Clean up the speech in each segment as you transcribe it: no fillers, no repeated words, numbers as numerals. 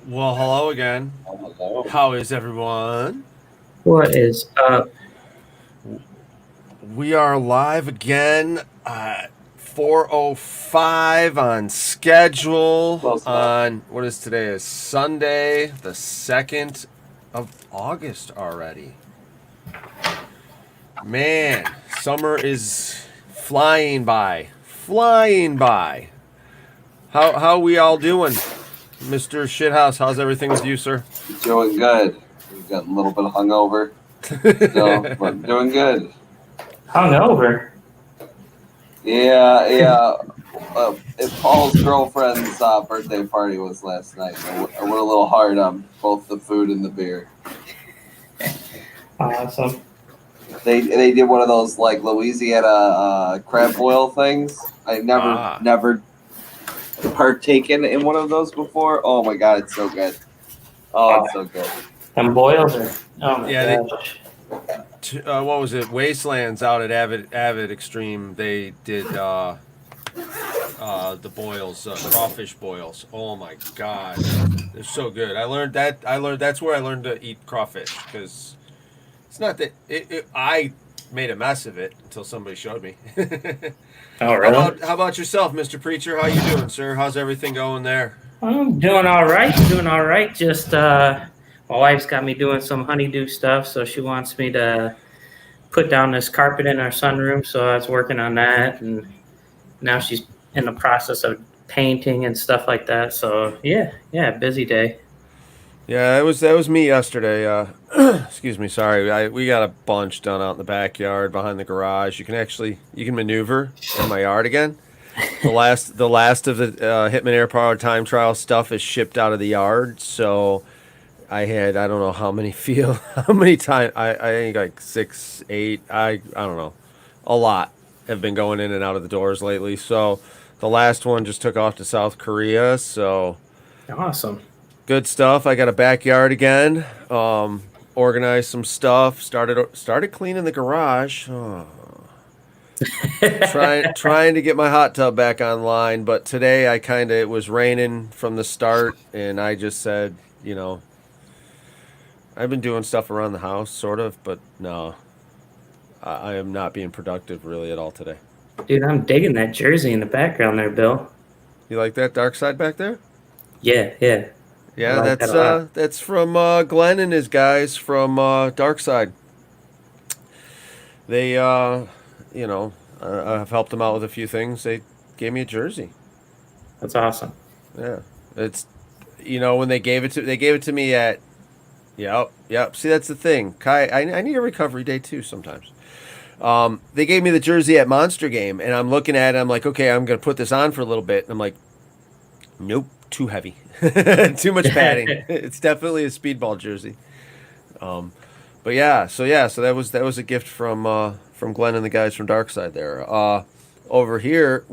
Well, hello again. Hello. How is everyone? What is up? We are live again at 4:05 on schedule. Close enough. On what is today? Is Sunday, the 2nd of August already. Man, summer is flying by. Flying by. How we all doing? Mr. Shithouse, how's everything with you, sir? Doing good. We've got a little bit of hungover, so, but doing good. Hungover. Yeah. Paul's girlfriend's birthday party was last night. I went a little hard on both the food and the beer. Awesome. They did one of those like Louisiana crab boil things. I never partaken in one of those before. Oh my god, it's so good. Oh, it's so good. Them boils are. Oh my gosh. What was it? Wastelands out at Avid Extreme. They did the boils, crawfish boils. Oh my god, they're so good. I learned that's where I learned to eat crawfish, because it's not that I made a mess of it until somebody showed me. Oh, really? How about yourself, Mr. Preacher? How you doing, sir? How's everything going there? I'm doing all right. Just my wife's got me doing some honeydew stuff, so she wants me to put down this carpet in our sunroom. So I was working on that, and now she's in the process of painting and stuff like that. So yeah, busy day. Yeah, that was me yesterday. Excuse me, sorry. We got a bunch done out in the backyard behind the garage. You can maneuver in my yard again. The last of the Hitman Air Power time trial stuff is shipped out of the yard. So I don't know how many times I think like 6, 8. I don't know, a lot have been going in and out of the doors lately. So the last one just took off to South Korea. So awesome. Good stuff. I got a backyard again. Organized some stuff. Started cleaning the garage. Oh. trying to get my hot tub back online, but today it was raining from the start, and I just said, I've been doing stuff around the house, sort of, but no, I am not being productive really at all today. Dude, I'm digging that jersey in the background there, Bill. You like that dark side back there? Yeah. Yeah, like that's from Glenn and his guys from Dark Side. They, I've helped them out with a few things. They gave me a jersey. That's awesome. Yeah, it's, when they gave it to me at, yep. See, that's the thing, Kai. I need a recovery day too sometimes. They gave me the jersey at Monster Game, and I'm looking at it. I'm like, okay, I'm gonna put this on for a little bit, and I'm like, nope, too heavy. Too much padding. It's definitely a speedball jersey. But yeah, so that was a gift from Glenn and the guys from Darkside there. Over here,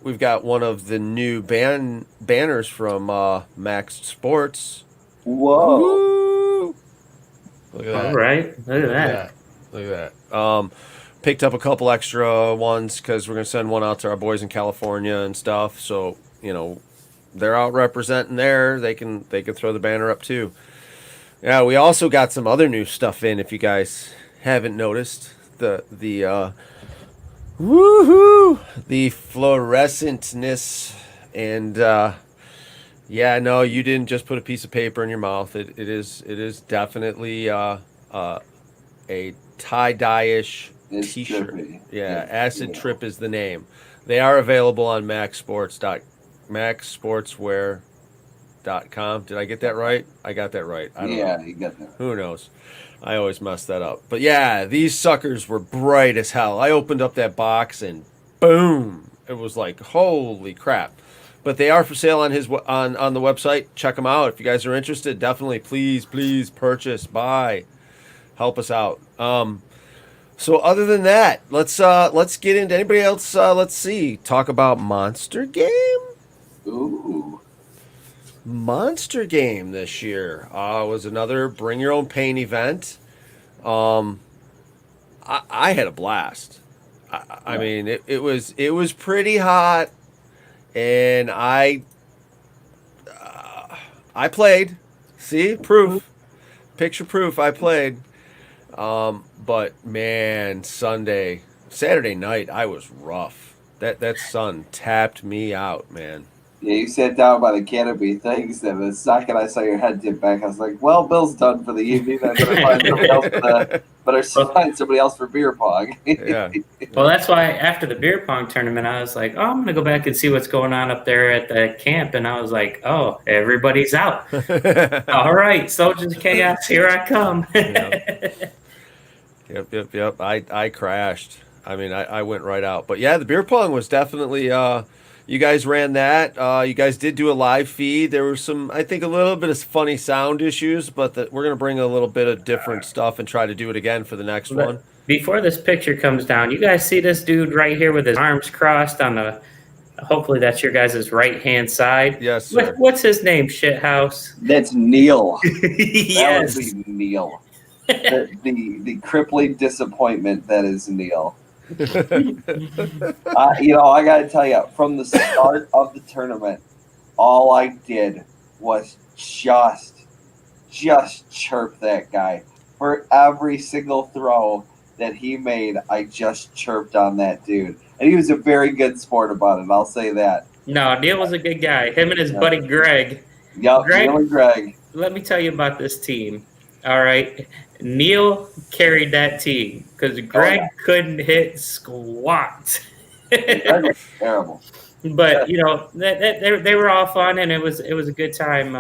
we've got one of the new banners from Max Sports. Whoa! Woo! Look at that! All right, look at that. Picked up a couple extra ones because we're gonna send one out to our boys in California and stuff. So they're out representing there. They can throw the banner up too. Yeah, we also got some other new stuff in. If you guys haven't noticed, the fluorescentness, and no, you didn't just put a piece of paper in your mouth. It is definitely a tie-dye-ish t-shirt. Trippy. Yeah, Acid Trip is the name. They are available on MaxSportswear.com. Did I get that right? I got that right. I don't know. You got that. Who knows? I always mess that up. But yeah, these suckers were bright as hell. I opened up that box and boom, it was like, holy crap. But they are for sale on on the website. Check them out if you guys are interested. Definitely, please purchase, buy, help us out. So other than that, let's get into anybody else. Let's see. Talk about Monster Game. Ooh. Monster Game this year was another bring your own paint event. I had a blast. I mean, it was pretty hot, and I played. See, proof, picture proof. I played. But man, Saturday night, I was rough. That sun tapped me out, man. Yeah, you sat down by the canopy things, and the second I saw your head dip back, I was like, well, Bill's done for the evening. I'm going to find somebody else find somebody else for beer pong. Yeah. Well, that's why after the beer pong tournament, I was like, I'm going to go back and see what's going on up there at the camp. And I was like, oh, everybody's out. All right, Soldiers of Chaos, here I come. Yep. I crashed. I mean, I went right out. But yeah, the beer pong was definitely. You guys ran that. You guys did do a live feed. There was some, I think, a little bit of funny sound issues, but we're gonna bring a little bit of different stuff and try to do it again for the next one. Before this picture comes down, you guys see this dude right here with his arms crossed on the. Hopefully that's your guys' right hand side. Yes, sir. What's his name? Shithouse. That's Neil. Yes. That would be Neil. The crippling disappointment that is Neil. I got to tell you, from the start of the tournament, all I did was just chirp that guy. For every single throw that he made, I just chirped on that dude. And he was a very good sport about it, I'll say that. No, Neil was a good guy. Him and his buddy Greg. Yep, Neil and Greg. Let me tell you about this team. All right. Neil carried that team because Greg couldn't hit squat. That was terrible. But they were all fun, and it was a good time,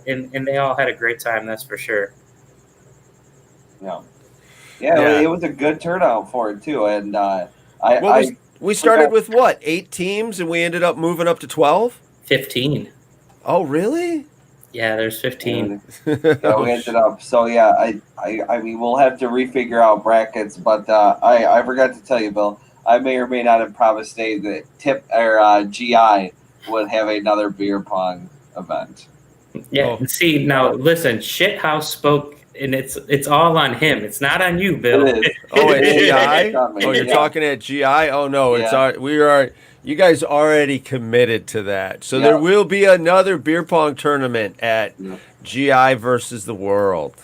and they all had a great time. That's for sure. Yeah. It was a good turnout for it too, and we started with what, 8 teams, and we ended up moving up to 12. 15. Oh, really? Yeah, there's 15. We ended up. So yeah, I mean, we'll have to refigure out brackets, but I forgot to tell you, Bill. I may or may not have promised Dave that Tip or GI would have another beer pong event. Yeah. Oh. See, now listen, Shithouse spoke, and it's all on him. It's not on you, Bill. It is. Oh, at GI. Oh, you're talking at GI. Oh no, it's You guys already committed to that, so there will be another beer pong tournament at GI versus the world.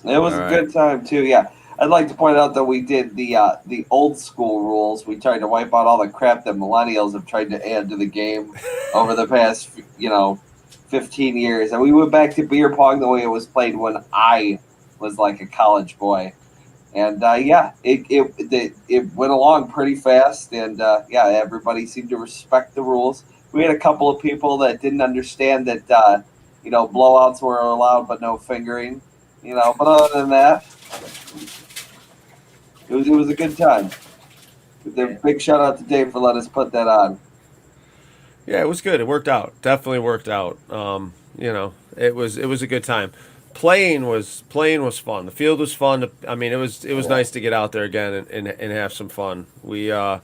It was a good time too. Yeah. I'd like to point out that we did the old school rules. We tried to wipe out all the crap that millennials have tried to add to the game over the past, 15 years. And we went back to beer pong the way it was played when I was like a college boy. And it went along pretty fast. And everybody seemed to respect the rules. We had a couple of people that didn't understand that blowouts were allowed, but no fingering. But other than that. It was a good time. Big shout out to Dave for letting us put that on. Yeah, it was good. It worked out. Definitely worked out. It was a good time. Playing was fun. The field was fun. It was nice to get out there again and have some fun. I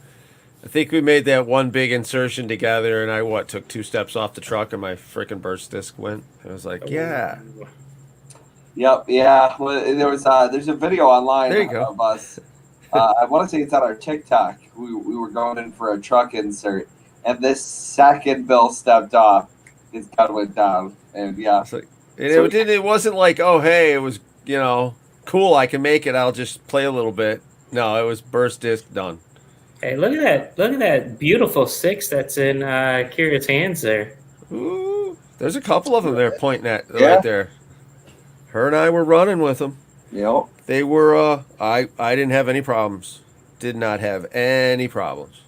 think we made that one big insertion together, and I took 2 steps off the truck, and my freaking burst disc went. I was like, yeah. Yep. Yeah. Well, there's a video online of us. I want to say it's on our TikTok. We were going in for a truck insert, and this second Bill stepped off, his gun went down, and yeah. It wasn't like, oh hey, it was cool. I can make it. I'll just play a little bit. No, it was burst disc done. Hey, look at that! Look at that beautiful 6 that's in Kira's hands there. Ooh, there's a couple of them there pointing at right there. Her and I were running with them. Yep. They were. I didn't have any problems. Did not have any problems.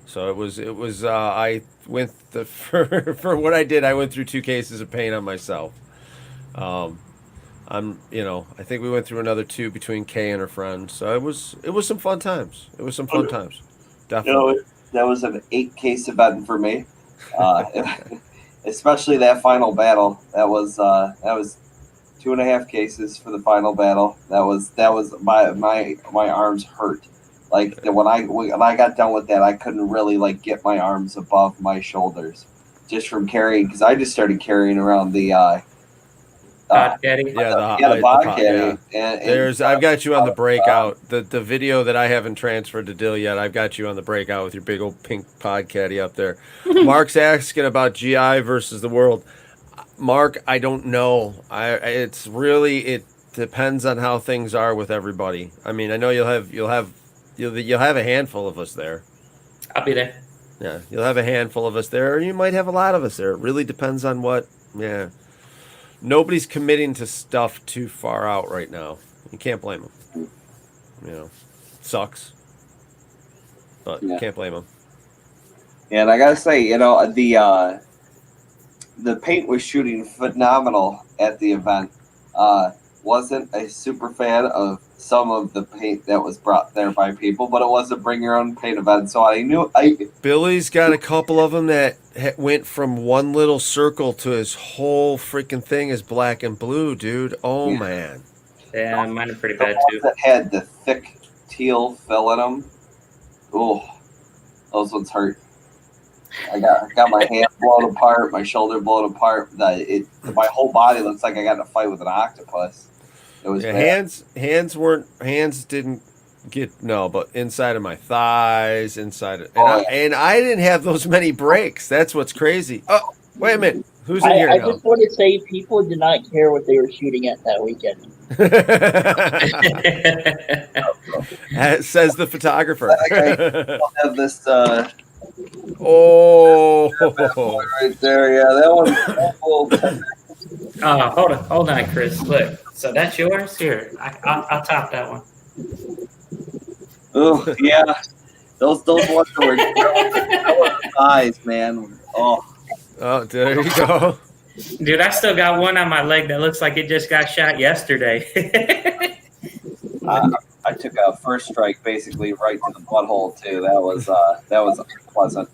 So it was. I went for what I did. I went through 2 cases of pain on myself. I think we went through another 2 between Kay and her friend. So it was some fun times. It was some fun times. Definitely. That was an 8-case event for me. Especially that final battle. That was 2.5 cases for the final battle. That was my arms hurt. Like when I got done with that, I couldn't really get my arms above my shoulders, just from carrying, because I just started carrying around the pod caddy. The pod caddy. Yeah. I've got you on the breakout. The video that I haven't transferred to Dill yet. I've got you on the breakout with your big old pink pod caddy up there. Mark's asking about GI versus the world. Mark, I don't know. It depends on how things are with everybody. I mean, I know you'll have a handful of us there. I'll be there. Yeah, you'll have a handful of us there, or you might have a lot of us there. It really depends on what. Yeah, nobody's committing to stuff too far out right now. You can't blame them. Sucks, but you can't blame them. Yeah, and I gotta say, the paint was shooting phenomenal at the event. wasn't a super fan of some of the paint that was brought there by people, but it was a bring your own paint event, so I knew Billy's got a couple of them that went from one little circle to his whole freaking thing is black and blue, dude. Oh Yeah. man. Yeah, mine are pretty the bad ones too. that had the thick teal fill in them. Oh, those ones hurt. I got my hand blown apart, my shoulder blown apart. My whole body looks like I got in a fight with an octopus. It was bad. Hands didn't get but inside of my thighs, inside of, Oh, and I didn't have those many breaks. That's what's crazy. Oh, wait a minute. Who's in here I now? just want to say people did not care what they were shooting at that weekend. Says the photographer. I'll have this Oh, right there. Yeah, that one. Oh, hold on, Chris. Look, so that's yours. Here, I'll top that one. Oh yeah, those ones were eyes, man. Oh, there you go. Dude, I still got one on my leg that looks like it just got shot yesterday. I took a first strike basically right to the butthole too. That was unpleasant.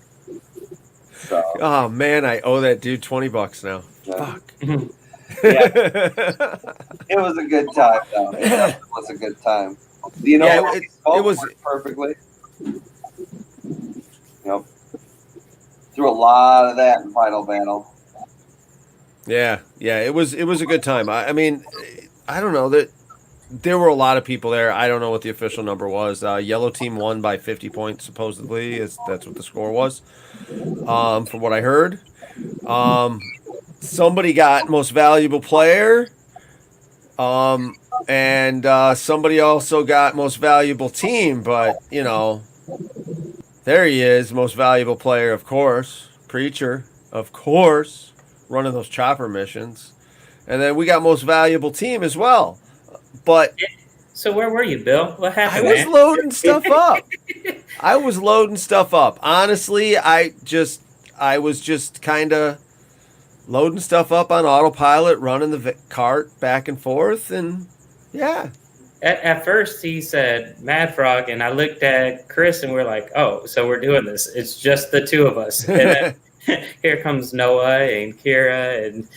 So, Oh man, I owe that dude $20 now. yeah. Fuck. Yeah, it was a good time though. It was a good time. You know, Yeah, it was perfectly. Yep. Threw a lot of that in Final Battle. Yeah, it was a good time. I mean, I don't know that there were a lot of people there. I don't know what the official number was. Yellow team won by 50 points supposedly. That's what the score was. From what I heard, somebody got most valuable player, and somebody also got most valuable team. But there he is, most valuable player, of course. Preacher, of course. Running those chopper missions, and then we got most valuable team as well. But so where were you, Bill? What happened? I was loading stuff up. Honestly, I was just kind of loading stuff up on autopilot, running the cart back and forth, and yeah. At first, he said Mad Frog, and I looked at Chris, and we're like, "Oh, so we're doing this? It's just the two of us." And then here comes Noah and Kira, and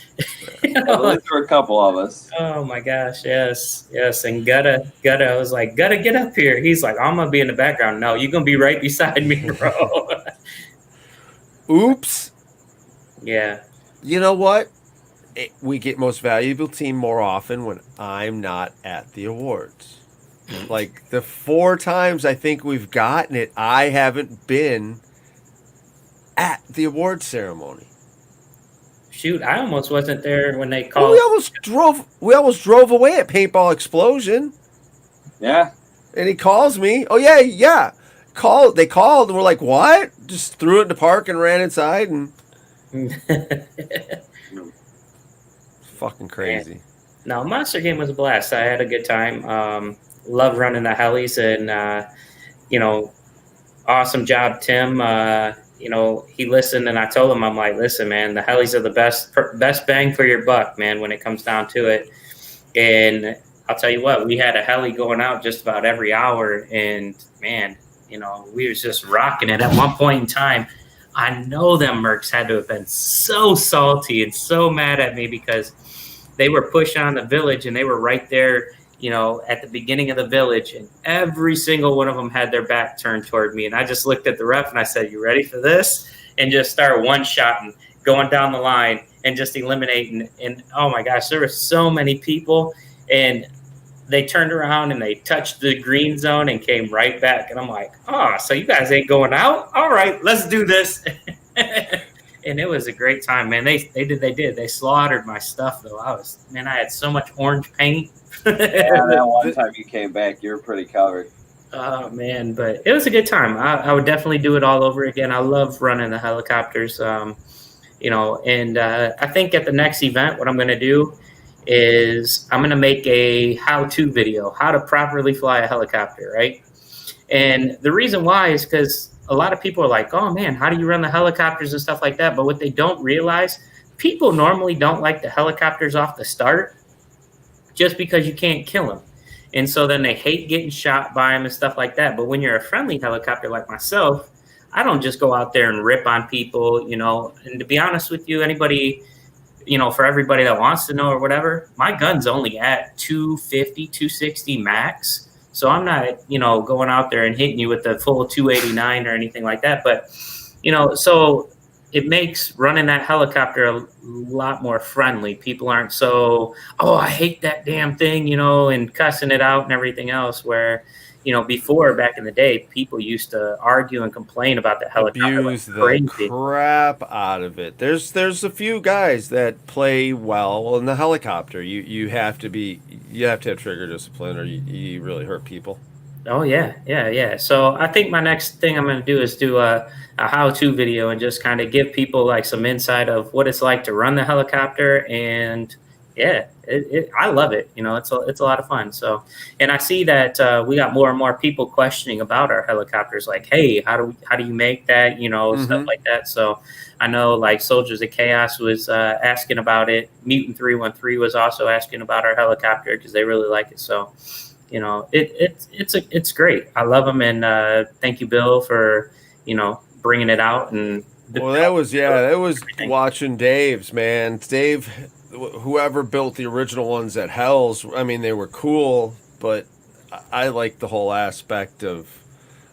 There were a couple of us. Oh my gosh, yes, and Gutta, I was like, Gutta, get up here. He's like, I'm gonna be in the background. No, you're gonna be right beside me, bro. Oops. Yeah. You know what? We get most valuable team more often when I'm not at the awards. Like the 4 times I think we've gotten it, I haven't been at the award ceremony. Shoot, I almost wasn't there when they called. Well, we almost drove away at Paintball Explosion. Yeah. And he calls me. Oh yeah. They called and we're like, what? Just threw it in the park and ran inside and fucking crazy. No, Monster Game was a blast. I had a good time. Love running the helis, and awesome job, Tim. He listened, and I told him, I'm like, listen, man, the helis are the best bang for your buck, man, when it comes down to it. And I'll tell you what, we had a heli going out just about every hour, and man, we was just rocking it. At one point in time, I know them mercs had to have been so salty and so mad at me because they were pushing on the village, and they were right there, at the beginning of the village, and every single one of them had their back turned toward me. And I just looked at the ref and I said, you ready for this? And just start one-shotting, going down the line and just eliminating. And oh my gosh, there were so many people, and they turned around and they touched the green zone and came right back. And I'm like, so you guys ain't going out? All right, let's do this. And it was a great time, man. They did. They slaughtered my stuff, though. I had so much orange paint. Yeah, that one time you came back, you were pretty covered. Oh, man. But it was a good time. I would definitely do it all over again. I love running the helicopters, and I think at the next event, what I'm going to do is I'm going to make a how-to video, how to properly fly a helicopter, right? And the reason why is because a lot of people are like, oh, man, how do you run the helicopters and stuff like that? But what they don't realize, people normally don't like the helicopters off the start. just because you can't kill them. And so then they hate getting shot by them and stuff like that. But when you're a friendly helicopter like myself, I don't just go out there and rip on people, you know. And to be honest with you, anybody, you know, for everybody that wants to know or whatever, my gun's only at 250, 260 max. So I'm not, you know, going out there and hitting you with the full 289 or anything like that. But, you know, so it makes running that helicopter a lot more friendly. People aren't so, oh, I hate that damn thing, you know, and cussing it out and everything else. Where, you know, before, back in the day, people used to argue and complain about the helicopter. Abuse the crap out of it. There's a few guys that play well in the helicopter. You have to have trigger discipline, or you really hurt people. Oh yeah. So I think my next thing I'm going to do is do a how-to video and just kind of give people like some insight of what it's like to run the helicopter. And yeah, I love it. You know, it's a lot of fun. So, and I see that we got more and more people questioning about our helicopters. Like, hey, how do you make that? You know, stuff like that. So I know like Soldiers of Chaos was asking about it. Mutant 313 was also asking about our helicopter because they really like it. So, you know, it's great. I love them, and thank you, Bill, for, you know, bringing it out. And well, that was watching Dave's, man. Dave, whoever built the original ones at Hell's, I mean, they were cool, but I like the whole aspect of.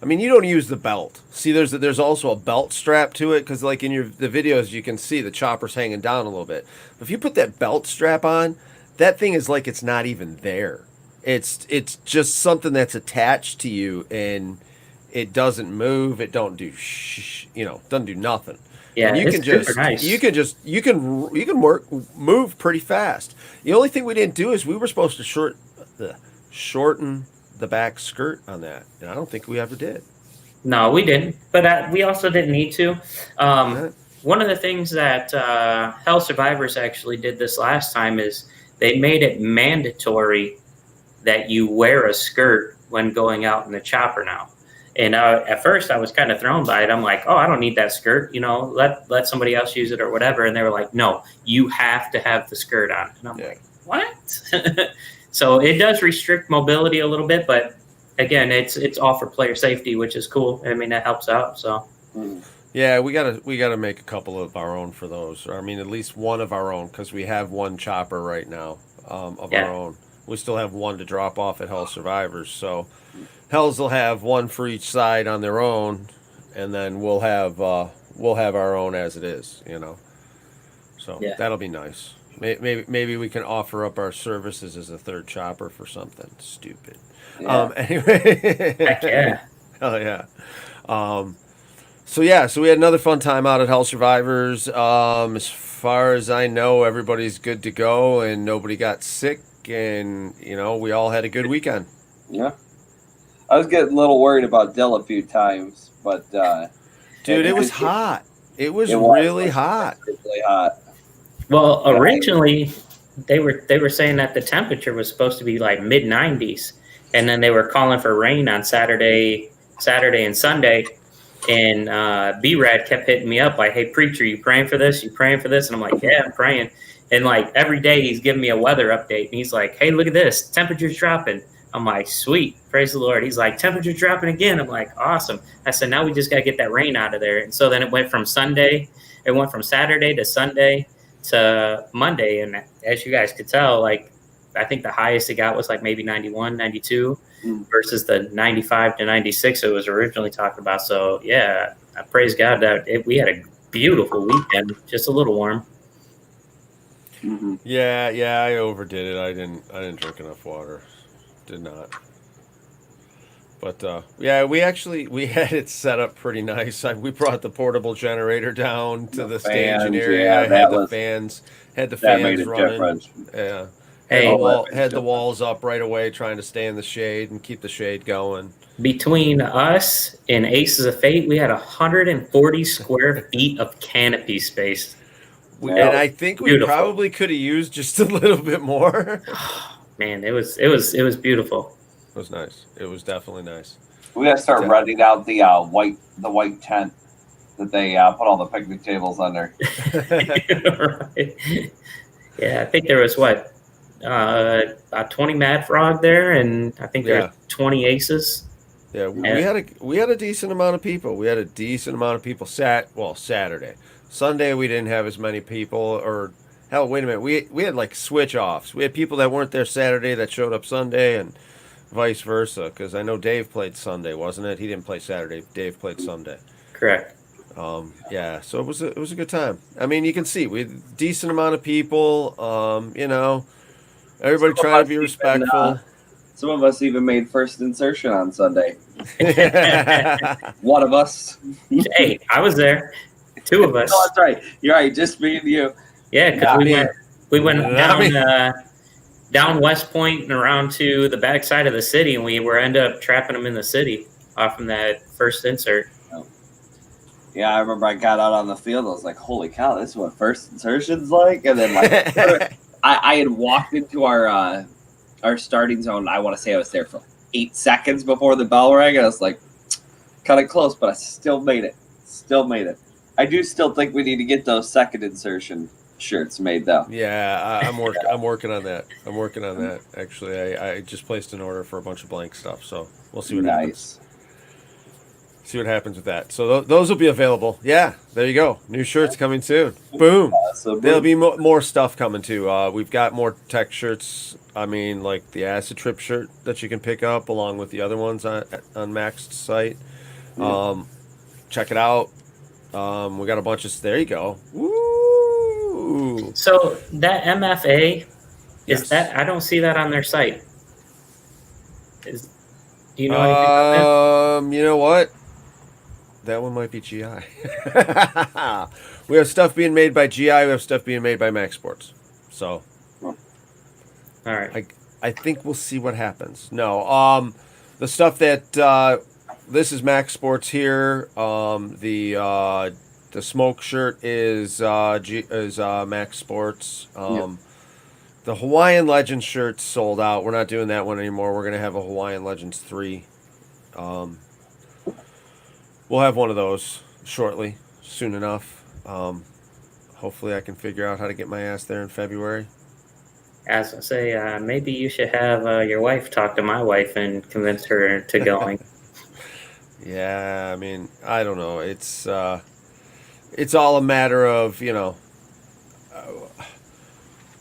I mean, you don't use the belt. See, there's also a belt strap to it, because like in the videos you can see the chopper's hanging down a little bit. If you put that belt strap on, that thing is like it's not even there. It's just something that's attached to you, and it doesn't move. It don't do doesn't do nothing. Yeah, and you can just nice. you can move pretty fast. The only thing we didn't do is we were supposed to shorten the back skirt on that, and I don't think we ever did. No, we didn't, but we also didn't need to. One of the things that Hell Survivors actually did this last time is they made it mandatory that you wear a skirt when going out in the chopper now. And at first I was kind of thrown by it. I'm like, oh, I don't need that skirt. You know, let somebody else use it or whatever. And they were like, no, you have to have the skirt on. And I'm like, what? So it does restrict mobility a little bit, but again, it's all for player safety, which is cool. I mean, that helps out. So yeah, we gotta make a couple of our own for those. Or, I mean, at least one of our own, because we have one chopper right now of our own. We still have one to drop off at Hell Survivors, so Hells will have one for each side on their own, and then we'll have our own as it is, you know. So that'll be nice. Maybe we can offer up our services as a third chopper for something stupid. Yeah. Anyway. heck yeah. Oh yeah. So we had another fun time out at Hell Survivors. As far as I know, everybody's good to go, and nobody got sick. And, you know, we all had a good weekend. Yeah. I was getting a little worried about Dill a few times, but dude, it was hot. It was really hot. Really hot. Well, originally they were saying that the temperature was supposed to be like mid-90s, and then they were calling for rain on Saturday and Sunday. And B-Rad kept hitting me up like, hey, preacher, you praying for this? You praying for this? And I'm like, yeah, I'm praying. And like every day he's giving me a weather update, and he's like, hey, look at this, temperature's dropping. I'm like, sweet, praise the Lord. He's like, temperature's dropping again. I'm like, awesome. I said, now we just got to get that rain out of there. And so then it went from Saturday to Sunday to Monday. And as you guys could tell, like, I think the highest it got was like maybe 91, 92 versus the 95 to 96 it was originally talked about. So yeah, I praise God that we had a beautiful weekend, just a little warm. Mm-hmm. Yeah, I overdid it. I didn't drink enough water. Did not. But yeah, we had it set up pretty nice. We brought the portable generator down to the staging area. Yeah, had the fans running. Difference. Yeah. Hey, had the walls up right away, trying to stay in the shade and keep the shade going. Between us and Aces of Fate, we had 140 square feet of canopy space. And I think we probably could have used just a little bit more. Man, it was beautiful. It was nice. It was definitely nice. We gotta start renting out the white tent that they put all the picnic tables under. Right. Yeah, I think there was about 20 Mad Frog there, and I think there Yeah. were 20 Aces. Yeah, we had a decent amount of people. We had a decent amount of people Saturday. Sunday we didn't have as many people. Or hell, wait a minute. We had like switch offs. We had people that weren't there Saturday that showed up Sunday, and vice versa. Because I know Dave played Sunday, wasn't it? He didn't play Saturday. Dave played Sunday. Correct. Yeah, so it was a good time. I mean, you can see we had a decent amount of people. Everybody trying to be respectful. Some of us even made first insertion on Sunday. One of us. Hey, I was there. Two of us. Oh, that's right. You're right. Just me and you. Yeah, because we went Not down West Point and around to the backside of the city, and we ended up trapping them in the city off from that first insert. Yeah, I remember I got out on the field. I was like, "Holy cow, this is what first insertion's like!" And then like, I had walked into our starting zone. I want to say I was there for 8 seconds before the bell rang, and I was like, kind of close, but I still made it. Still made it. I do still think we need to get those second insertion shirts made, though. Yeah, I'm working on that. I'm working on that. Actually, I just placed an order for a bunch of blank stuff, so we'll see what happens. See what happens with that. So those will be available. Yeah, there you go. New shirts coming soon. Boom. There'll be more stuff coming too. We've got more tech shirts. I mean, like the Acid Trip shirt that you can pick up along with the other ones on Max's site. Check it out. We got a bunch of. There you go. Woo! So that MFA Yes. is that? I don't see that on their site. Do you know anything about that? You know what? That one might be GI. We have stuff being made by GI. We have stuff being made by Max Sports. So, All right. I think we'll see what happens. No, the stuff that this is Max Sports here. The smoke shirt is Max Sports. The Hawaiian Legends shirt sold out. We're not doing that one anymore. We're gonna have a Hawaiian Legends 3. We'll have one of those shortly, soon enough. Hopefully I can figure out how to get my ass there in February. As I say, maybe you should have your wife talk to my wife and convince her to going. Yeah, I mean, I don't know. It's all a matter of,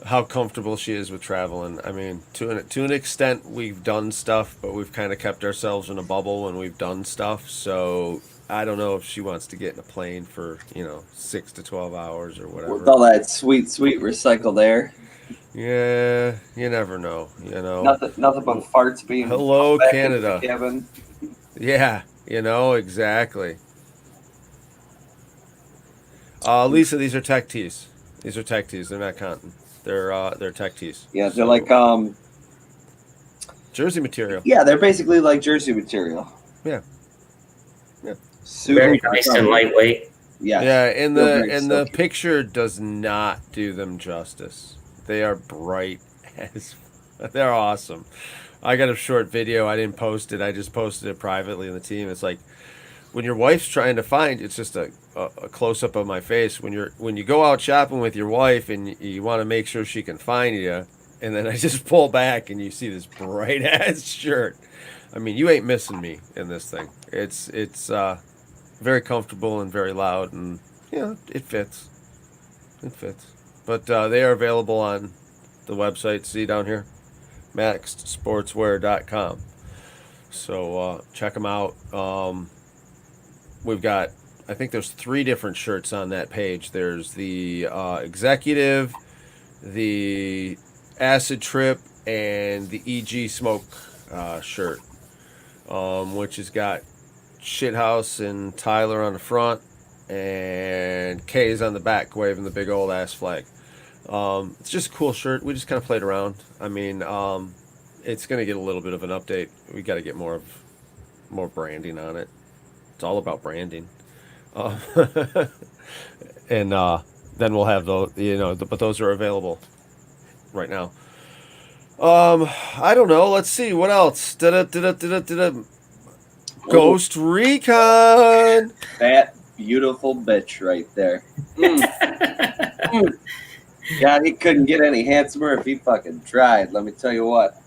how comfortable she is with traveling. I mean, to an extent, we've done stuff, but we've kind of kept ourselves in a bubble when we've done stuff. So I don't know if she wants to get in a plane for 6 to 12 hours or whatever. With all that sweet recycled air. Yeah, you never know. Nothing but farts being. Hello, back Canada. into the cabin. Yeah, exactly. Lisa, these are tech tees. These are tech tees. They're not cotton. They're tech tees. Yeah, they're like jersey material. Yeah, they're basically like jersey material. Yeah. Super Very nice and lightweight. Yeah. Yeah, and They're the silky. picture does not do them justice. They are bright as. They're awesome. I got a short video. I didn't post it. I just posted it privately in the team. It's like when your wife's trying to find. It's just a close up of my face. When you go out shopping with your wife and you want to make sure she can find you, and then I just pull back and you see this bright ass shirt. I mean, you ain't missing me in this thing. It's very comfortable and very loud, and it fits. It fits. But they are available on the website. See down here, maxedsportswear.com. So check them out. We've got, I think there's 3 different shirts on that page. There's the executive, the acid trip, and the EG smoke shirt, which has got Shithouse and Tyler on the front, and K's on the back waving the big old ass flag. It's just a cool shirt. We just kind of played around. I mean, it's going to get a little bit of an update. We got to get more branding on it. It's all about branding. And then we'll have those, but those are available right now. I don't know. Let's see what else. Ghost Recon. That beautiful bitch right there. Yeah, he couldn't get any handsomer if he fucking tried. Let me tell you what.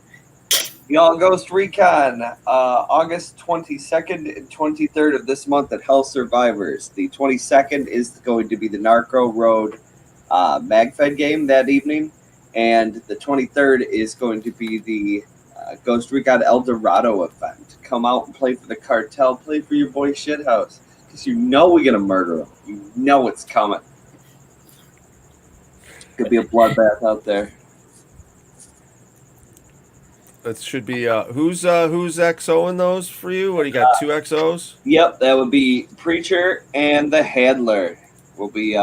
Y'all, Ghost Recon, August 22nd and 23rd of this month at Hell Survivors. The 22nd is going to be the Narco Road MagFed game that evening, and the 23rd is going to be the Ghost Recon El Dorado event. Come out and play for the cartel, play for your boy Shithouse, because you know we're going to murder him. You know it's coming. Could be a bloodbath out there. That should be who's XOing those for you? What do you got? 2 XOs? Yep, that would be Preacher and the Handler will be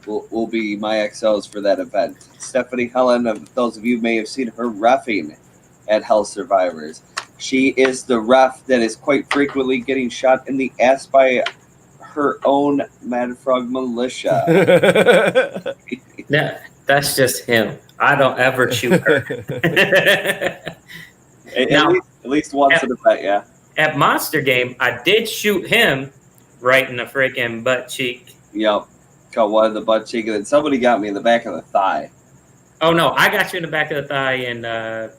will be my XOs for that event. Stephanie Helen, those of you may have seen her reffing at Hell Survivors. She is the ref that is quite frequently getting shot in the ass by her own Mad Frog militia. No, that's just him. I don't ever shoot her. At least once in a bet, yeah. At Monster Game, I did shoot him right in the freaking butt cheek. Yep. Got one in the butt cheek, and then somebody got me in the back of the thigh. Oh no, I got you in the back of the thigh, and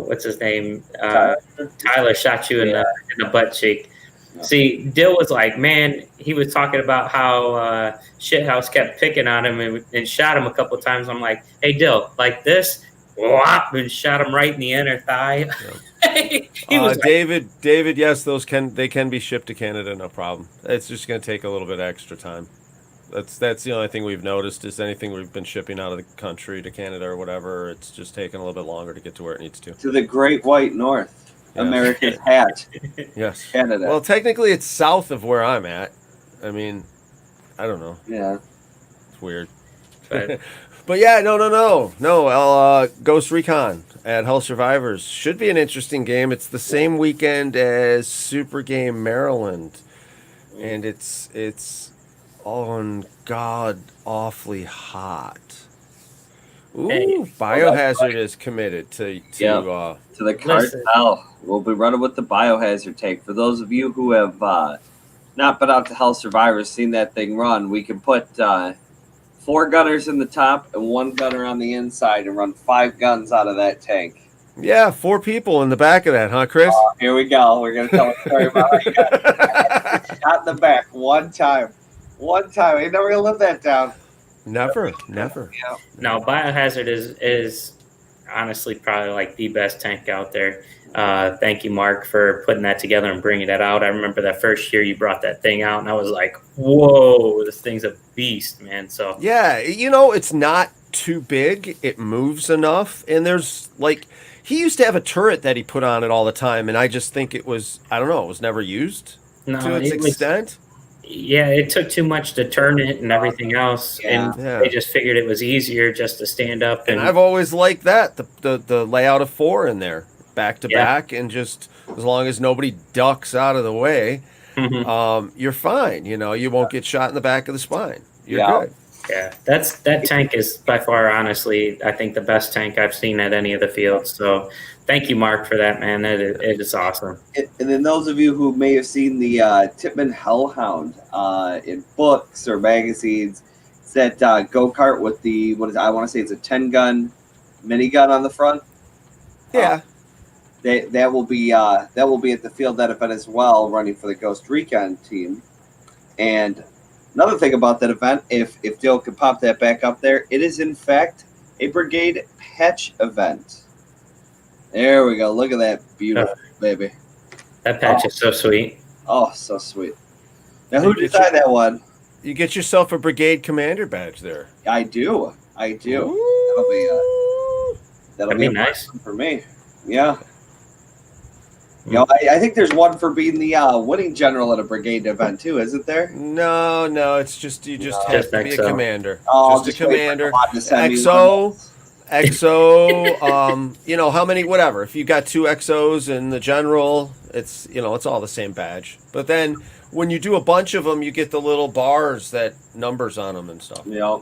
what's his name? Tyler shot you in the butt cheek. Yeah. See, Dill was like, man, he was talking about how Shithouse kept picking on him and shot him a couple of times. I'm like, hey, Dill, like this, whop, and shot him right in the inner thigh. Yeah. He was David, yes, those can be shipped to Canada, no problem. It's just going to take a little bit of extra time. That's the only thing we've noticed is anything we've been shipping out of the country to Canada or whatever, it's just taking a little bit longer to get to where it needs to. To the Great White North. Yes. America's hat. Yes. Canada. Well, technically it's south of where I'm at. I mean, I don't know. Yeah. It's weird. But yeah, no. Ghost Recon at Hell Survivors should be an interesting game. It's the same weekend as Super Game Maryland. And it's on God awfully hot. Ooh, hey, Biohazard is committed to the cartel. We'll be running with the Biohazard tank. For those of you who have not been out to Hell Survivors, seen that thing run, we can put 4 gunners in the top and 1 gunner on the inside and run 5 guns out of that tank. Yeah, 4 people in the back of that, huh, Chris? Here we go. We're going to tell a story about how you got shot in the back one time. One time. Ain't never going to live that down. Never. Yeah. No, Biohazard is honestly probably like the best tank out there. Thank you, Mark, for putting that together and bringing that out. I remember that first year you brought that thing out, and I was like, whoa, this thing's a beast, man. So yeah, it's not too big. It moves enough, and there's he used to have a turret that he put on it all the time, and I just think it was never used to its extent. Yeah, it took too much to turn it and everything else, and they just figured it was easier just to stand up. And I've always liked that, the layout of 4 in there, back to back, and just as long as nobody ducks out of the way, you're fine. You won't get shot in the back of the spine. You're good. Yeah, that tank is by far, honestly, I think the best tank I've seen at any of the fields. So thank you, Mark, for that, man. It is awesome. And then those of you who may have seen the Tipman Hellhound in books or magazines, it's that go-kart with the, I want to say it's a 10-gun minigun on the front. Yeah. That will be at the field that event as well, running for the Ghost Recon team. And another thing about that event, if Dale could pop that back up there, it is in fact a brigade patch event. There we go. Look at that beautiful baby. That patch is so sweet. Oh, so sweet. Now, who designed that one? You get yourself a brigade commander badge there. I do. Ooh. That'll be nice for me. Yeah. I think there's one for being the winning general at a brigade event too, isn't there? No, it's just you just have to be a commander. Oh, just a commander. XO, how many? Whatever. If you got 2 XOs in the general, it's it's all the same badge. But then when you do a bunch of them, you get the little bars that numbers on them and stuff. Yeah.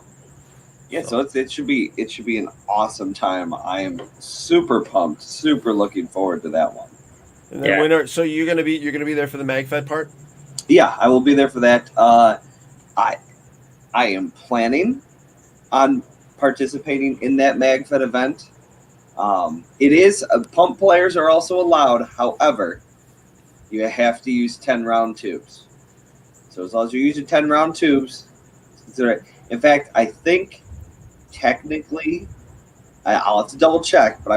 Yeah, so it should be an awesome time. I am super pumped, super looking forward to that one. And then winter. So you're gonna be there for the MagFed part? Yeah, I will be there for that. I am planning on participating in that MagFed event. It is pump players are also allowed. However, you have to use 10 round tubes. So as long as you're using 10 round tubes, consider it. In fact, I think technically, I'll have to double check, but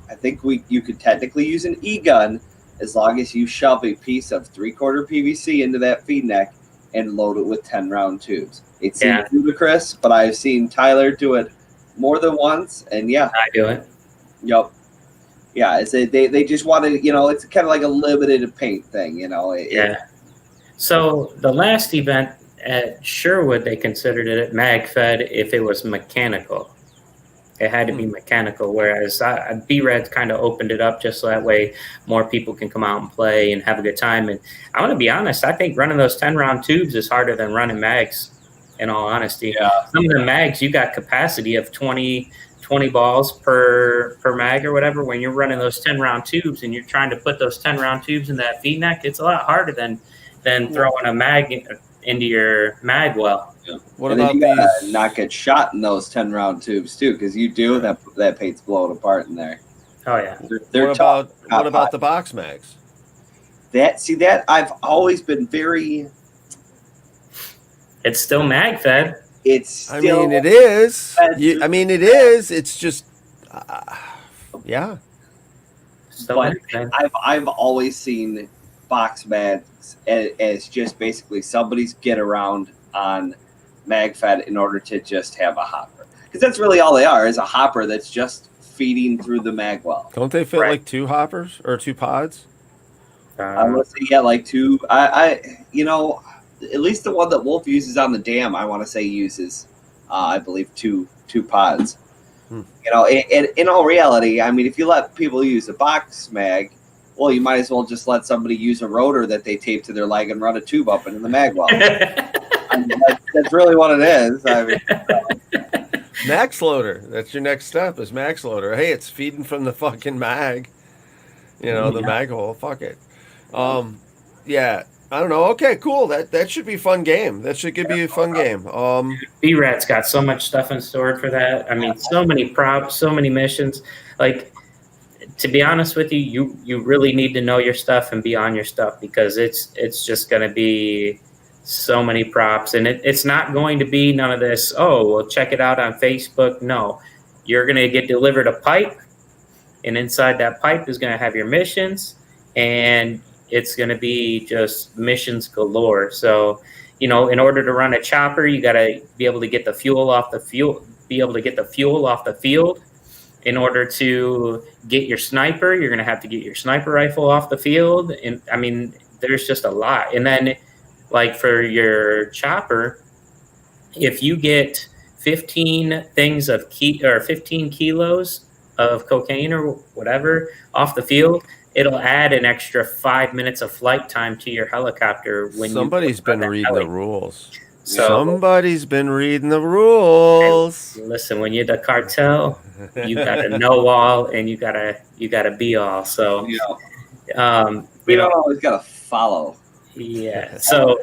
I think you could technically use an e-gun as long as you shove a piece of 3/4 PVC into that feed neck and load it with 10 round tubes. It seems ludicrous, but I've seen Tyler do it more than once, and yeah, I do it. Yep. Yeah, they just wanted, it's kind of like a limited paint thing, So the last event at Sherwood, they considered it MagFed if it was mechanical. It had to be mechanical, whereas B-Red kind of opened it up just so that way more people can come out and play and have a good time. And I'm going to be honest, I think running those 10-round tubes is harder than running mags, in all honesty. Yeah. Some of the mags, you got capacity of 20 balls per mag or whatever. When you're running those 10-round tubes and you're trying to put those 10-round tubes in that feed neck, it's a lot harder than throwing a mag into your mag well. Yeah. What and about you gotta not get shot in those 10-round tubes too, because you do that paint's blowing apart in there. Oh yeah. They're what about the box mags? That I've always been very. It's still mag fed. It is. It is. It's just, yeah. But I've always seen box mags as just basically somebody's get around on MagFed in order to just have a hopper, because that's really all they are, is a hopper that's just feeding through the mag well. Don't they fit like 2 hoppers or 2 pods? I want to say like 2. I at least the one that Wolf uses on the dam, I want to say uses I believe two pods. In all reality, I mean, if you let people use a box mag, well, you might as well just let somebody use a rotor that they tape to their leg and run a tube up into the mag well. That's really what it is. Max loader. That's your next step, is max loader. Hey, it's feeding from the fucking mag. The mag hole. Fuck it. Yeah. I don't know. Okay, cool. That should be a fun game. That should be a fun game. B-Rat's got so much stuff in store for that. I mean, so many props, so many missions. Like, to be honest with you, you really need to know your stuff and be on your stuff, because it's just going to be so many props, and it's not going to be none of this, well, check it out on Facebook. No, you're going to get delivered a pipe, and inside that pipe is going to have your missions, and it's going to be just missions galore. So, in order to run a chopper, you got to be able to get the fuel off the field. In order to get your sniper, you're going to have to get your sniper rifle off the field. And I mean, there's just a lot. And then, like, for your chopper, if you get 15 things of 15 kilos of cocaine or whatever off the field, it'll add an extra 5 minutes of flight time to your helicopter. When somebody's been reading the rules. Somebody's been reading the rules. Listen, when you're the cartel, you gotta know all, and you gotta be all. So, you don't always gotta follow. Yeah. So,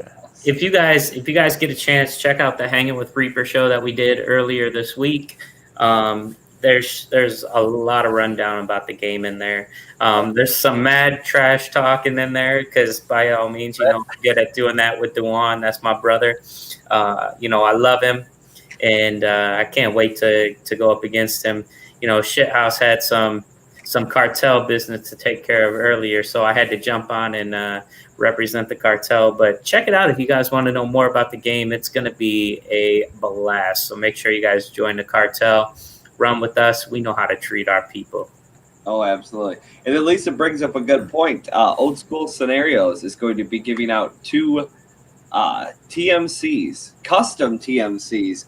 if you guys get a chance, check out the Hanging with Reaper show that we did earlier this week. There's a lot of rundown about the game in there. There's some mad trash talking in there, because by all means, get at doing that with Dewan. That's my brother. I love him, and I can't wait to go up against him. Shithouse had some cartel business to take care of earlier, so I had to jump on and represent the cartel. But check it out if you guys want to know more about the game. It's going to be a blast. So make sure you guys join the cartel. Run with us. We know how to treat our people. Oh, absolutely. And at least it brings up a good point. Old School Scenarios is going to be giving out 2 TMCs, custom TMCs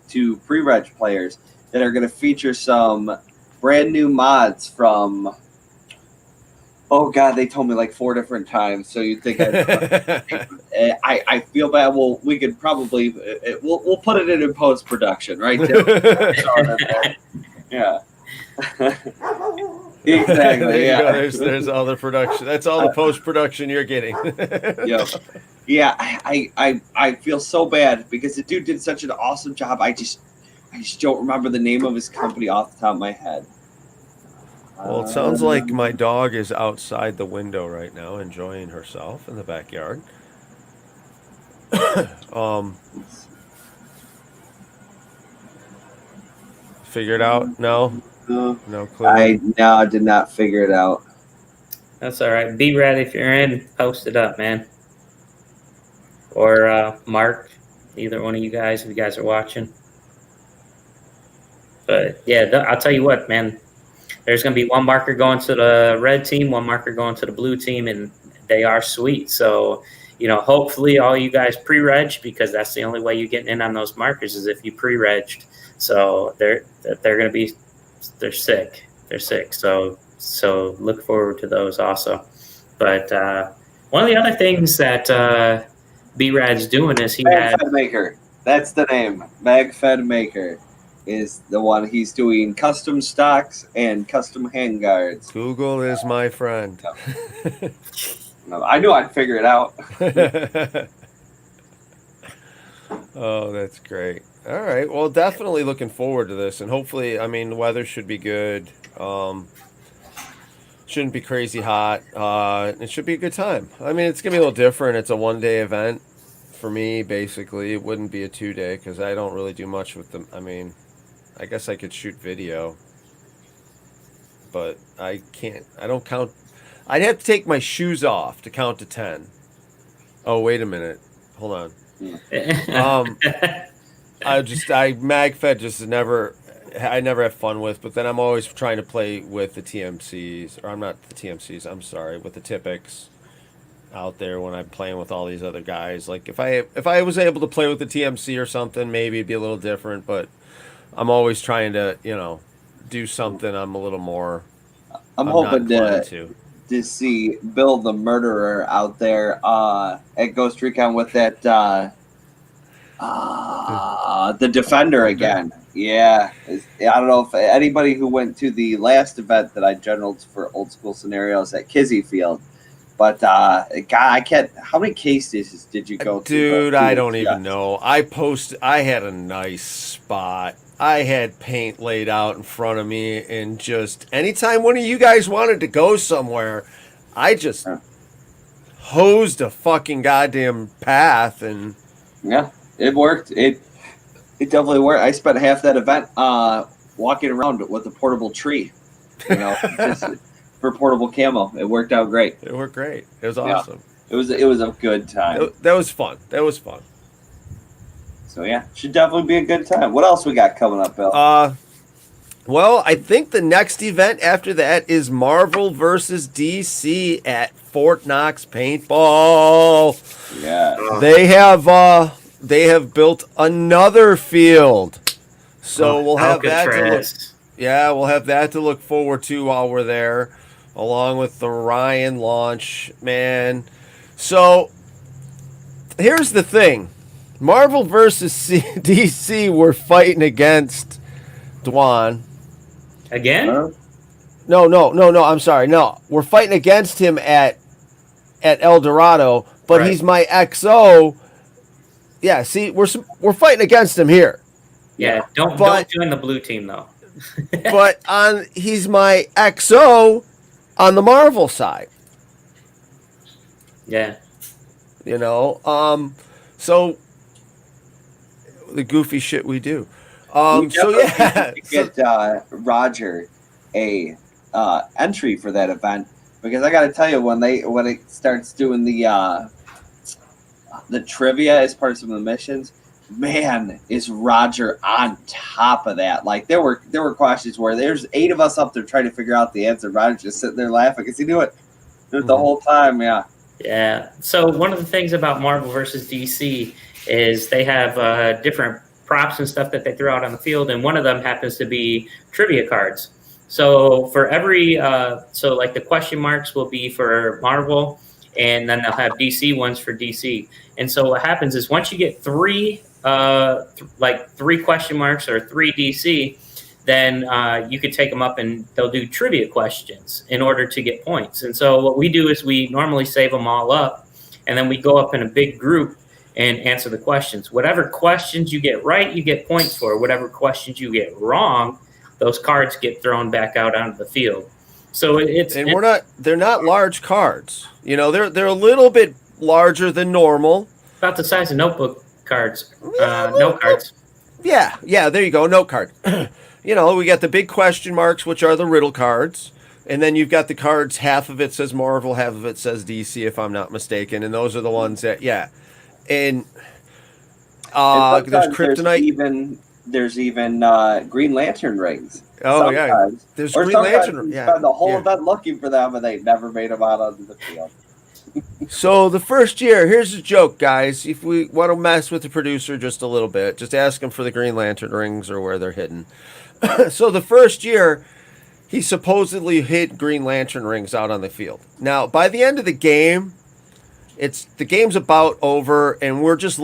to pre-reg players that are going to feature some brand new mods from. Oh God, they told me like 4 different times. So you'd think I feel bad. Well, we could probably we'll put it in post production, right? Yeah. Exactly. There you go. There's all the production. That's all the post production you're getting. Yep. Yeah, I feel so bad because the dude did such an awesome job. I just don't remember the name of his company off the top of my head. Well, it sounds like my dog is outside the window right now, enjoying herself in the backyard. Figure it out? No, no clue. I did not figure it out. That's all right. Be ready if you're in. Post it up, man. Or Mark, either one of you guys, if you guys are watching. But yeah, I'll tell you what, man. There's going to be one marker going to the red team, one marker going to the blue team, and they are sweet. So, hopefully all you guys pre-reg, because that's the only way you're getting in on those markers is if you pre-regged. So they're going to be, they're sick. They're sick. So look forward to those also. But one of the other things that B-Rad's doing is Fed Maker. That's the name. Fed Maker is the one. He's doing custom stocks and custom handguards. Google is my friend. I knew I'd figure it out. Oh, that's great. All right. Well, definitely looking forward to this. And hopefully, I mean, the weather should be good. Shouldn't be crazy hot. It should be a good time. I mean, it's going to be a little different. It's a one-day event for me, basically. It wouldn't be a 2-day because I don't really do much with them. I mean, I guess I could shoot video, but I can't. I don't count. I'd have to take my shoes off to count to 10. Oh, wait a minute. Hold on. MagFed just never. I never have fun with, but then I'm always trying to play with the TMCs, or I'm not the TMCs. I'm sorry, with the Typics out there when I'm playing with all these other guys. Like if I was able to play with the TMC or something, maybe it'd be a little different. But I'm always trying to, do something. I'm a little more. I'm hoping to see Bill the Murderer out there at Ghost Recon with that the Defender again. Yeah, I don't know if anybody who went to the last event that I generaled for Old School Scenarios at Kizzy Field, but God, I can't. How many case stations did you go to? Dude, I don't even know. I had a nice spot. I had paint laid out in front of me, and just anytime one of you guys wanted to go somewhere, I just hosed a fucking goddamn path, and yeah, it worked. It definitely worked. I spent half that event walking around with a portable tree, just for portable camo. It worked out great. It worked great. It was awesome. Yeah. It was a good time. That was fun. So yeah, should definitely be a good time. What else we got coming up, Bill? Well, I think the next event after that is Marvel versus DC at Fort Knox Paintball. Yeah. They have built another field. So we'll have Alcatraz. we'll have that to look forward to while we're there, along with the Ryan launch, man. So here's the thing. Marvel versus DC, we're fighting against Dwan. Again? No. I'm sorry. No, we're fighting against him at El Dorado, but he's my XO. Yeah, see, we're fighting against him here. Yeah, don't join the blue team though. But he's my XO on the Marvel side. Yeah. So the goofy shit we do. Get Roger a entry for that event, because I got to tell you, when it starts doing the trivia as part of some of the missions, man, is Roger on top of that. Like there were questions where there's 8 of us up there trying to figure out the answer. Roger just sitting there laughing because he knew it the whole time. Yeah. Yeah. So one of the things about Marvel versus DC is they have different props and stuff that they throw out on the field, and one of them happens to be trivia cards. So for every like the question marks will be for Marvel, and then they'll have DC ones for DC. And so what happens is once you get 3 question marks or 3 DC, then you could take them up and they'll do trivia questions in order to get points. And so what we do is we normally save them all up, and then we go up in a big group and answer the questions. Whatever questions you get right, you get points for. Whatever questions you get wrong, those cards get thrown back out onto the field. So they're not large cards. They're a little bit larger than normal. About the size of notebook cards, note cards. Yeah, there you go, note card. We got the big question marks, which are the riddle cards. And then you've got the cards, half of it says Marvel, half of it says DC, if I'm not mistaken. And those are the ones that, And there's Kryptonite. There's even Green Lantern rings. Oh, sometimes. Yeah. There's Green Lantern. Yeah. Spend the whole event looking for them, and they never made them out onto the field. So the first year, here's a joke, guys. If we want to mess with the producer just a little bit, just ask him for the Green Lantern rings or where they're hidden. So the first year, he supposedly hid Green Lantern rings out on the field. Now, by the end of the game, the game's about over, and we're just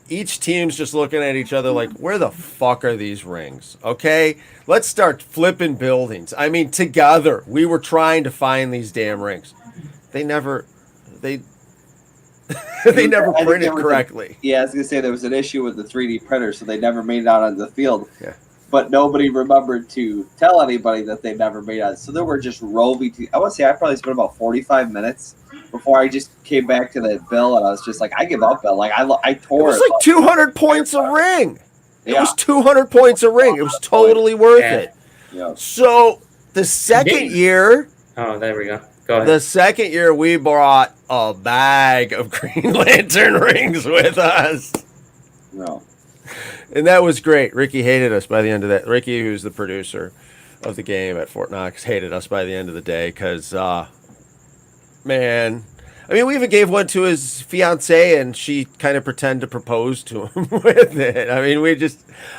each team's just looking at each other like, where the fuck are these rings? Okay? Let's start flipping buildings. I mean, together, we were trying to find these damn rings. They never printed correctly. I was going to say there was an issue with the 3D printer, so they never made it out on the field. Yeah. But nobody remembered to tell anybody that they never made it. So they were just roving. I want to say I probably spent about 45 minutes before I just came back to that bill, and I was just like, I give up, Bill. Like, I tore it. It was like 200 points a ring. It Yeah. was 200 points a ring. It was totally worth it. Yeah. So the second year... Oh, there we go. Go ahead. The second year, we brought a bag of Green Lantern rings with us. No. And that was great. Ricky hated us by the end of that. Ricky, who's the producer of the game at Fort Knox, hated us by the end of the day because, man. I mean, we even gave one to his fiancée, and she kind of pretended to propose to him with it. I mean,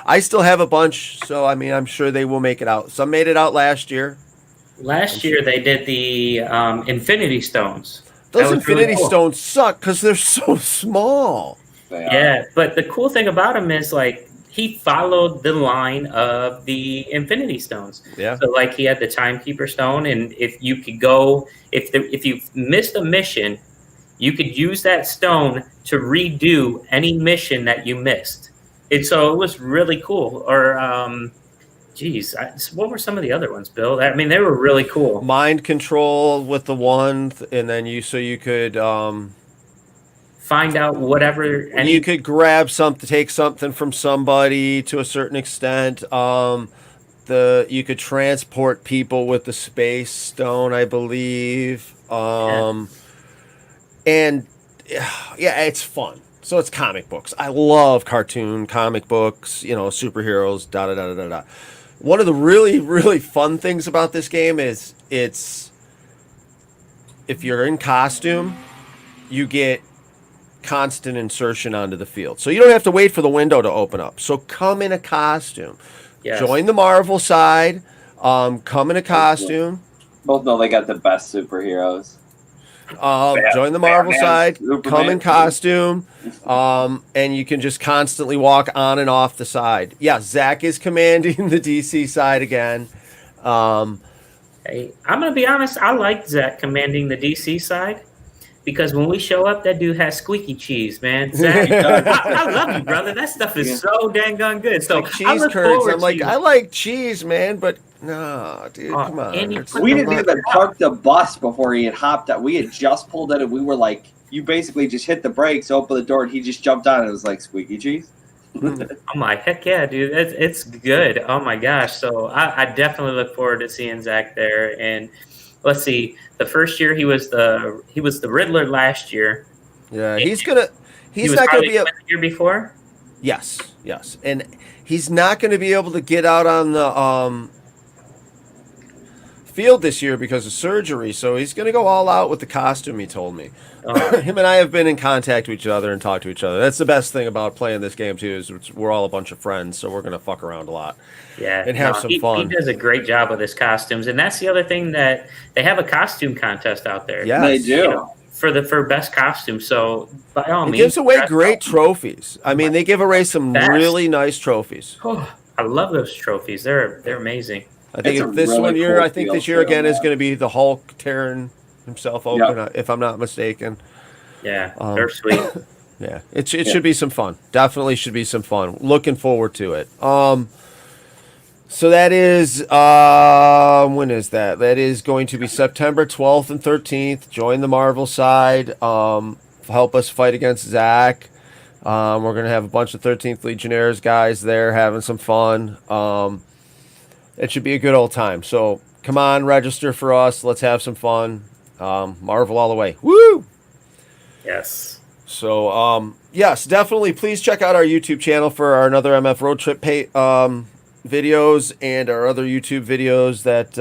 I still have a bunch, so, I mean, I'm sure they will make it out. Some made it out last year. Last year, they did the Infinity Stones. Those Infinity Stones suck because they're so small. Yeah, but the cool thing about him is, like, he followed the line of the Infinity Stones. Yeah. So, like, he had the Timekeeper Stone, and if you could go, if you missed a mission, you could use that stone to redo any mission that you missed. And so it was really cool. Or, what were some of the other ones, Bill? I mean, they were really cool. Mind control with the one, and then you could find out whatever. You could grab something, take something from somebody to a certain extent. You could transport people with the Space Stone, I believe. And yeah, it's fun. So it's comic books. I love comic books, superheroes, da da da da da. One of the really, really fun things about this game is if you're in costume, you get constant insertion onto the field. So you don't have to wait for the window to open up. So come in a costume. Yes. Join the Marvel side. Come in a costume. Both know they got the best superheroes. Join the Marvel side. Superman. Come in costume. And you can just constantly walk on and off the side. Yeah, Zach is commanding the DC side again. Hey, I'm going to be honest. I like Zach commanding the DC side. Because when we show up, that dude has squeaky cheese, man. Zach, I love you, brother. That stuff is so dang gun good. So like cheese curds. I'm like, I like cheese, man, but no, dude, come on. We didn't even park the bus before he had hopped out. We had just pulled in, and we were like, you basically just hit the brakes, open the door, and he just jumped on, and it was like squeaky cheese. I'm like, heck yeah, dude. It's good. Oh my gosh. So I definitely look forward to seeing Zach there. And let's see. The first year he was the Riddler last year. Yeah, he's not gonna be the year before. Yes, and he's not going to be able to get out on the field this year because of surgery. So he's going to go all out with the costume. He told me. Him and I have been in contact with each other and talked to each other. That's the best thing about playing this game too. Is we're all a bunch of friends, so we're going to fuck around a lot. Yeah, and have some fun. He does a great job with his costumes, and that's the other thing that they have a costume contest out there. Yeah, they do for best costume. So by all means, it gives away great trophies. I mean, they give away some really nice trophies. Oh, I love those trophies. They're amazing. I think this year again is going to be the Hulk tearing himself open, if I'm not mistaken. Yeah, Um, they're sweet. Yeah, it should be some fun. Definitely should be some fun. Looking forward to it. So that is when is that? That is going to be September 12th and 13th. Join the Marvel side. Help us fight against Zach. We're gonna have a bunch of 13th Legionnaires guys there having some fun. It should be a good old time. So come on, register for us. Let's have some fun. Marvel all the way. Woo! Yes. So, yes, definitely. Please check out our YouTube channel for our another MF road trip videos and our other YouTube videos that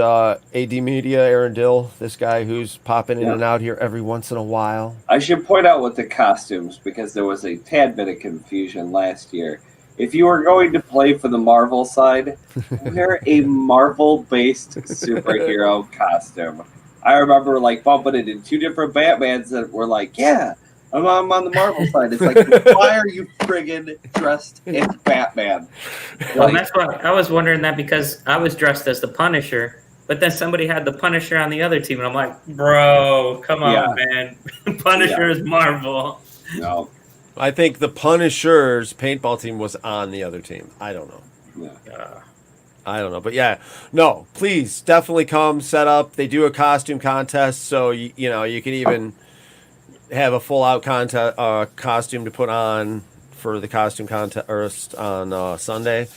AD Media, Aaron Dill, this guy who's popping in and out here every once in a while. I should point out with the costumes, because there was a tad bit of confusion last year. If you are going to play for the Marvel side, wear a Marvel-based superhero costume. I remember like bumping it in 2 different Batmans that were like, yeah, I'm on the Marvel side. It's like, why are you friggin' dressed as Batman? Well, that's what I was wondering, that because I was dressed as the Punisher, but then somebody had the Punisher on the other team, and I'm like, bro, come on, man. Punisher is Marvel. No. I think the Punisher's paintball team was on the other team. I don't know. Yeah. I don't know, but yeah, no, please definitely come set up. They do a costume contest, so you know you can even have a full out costume to put on for the costume contest on Sunday.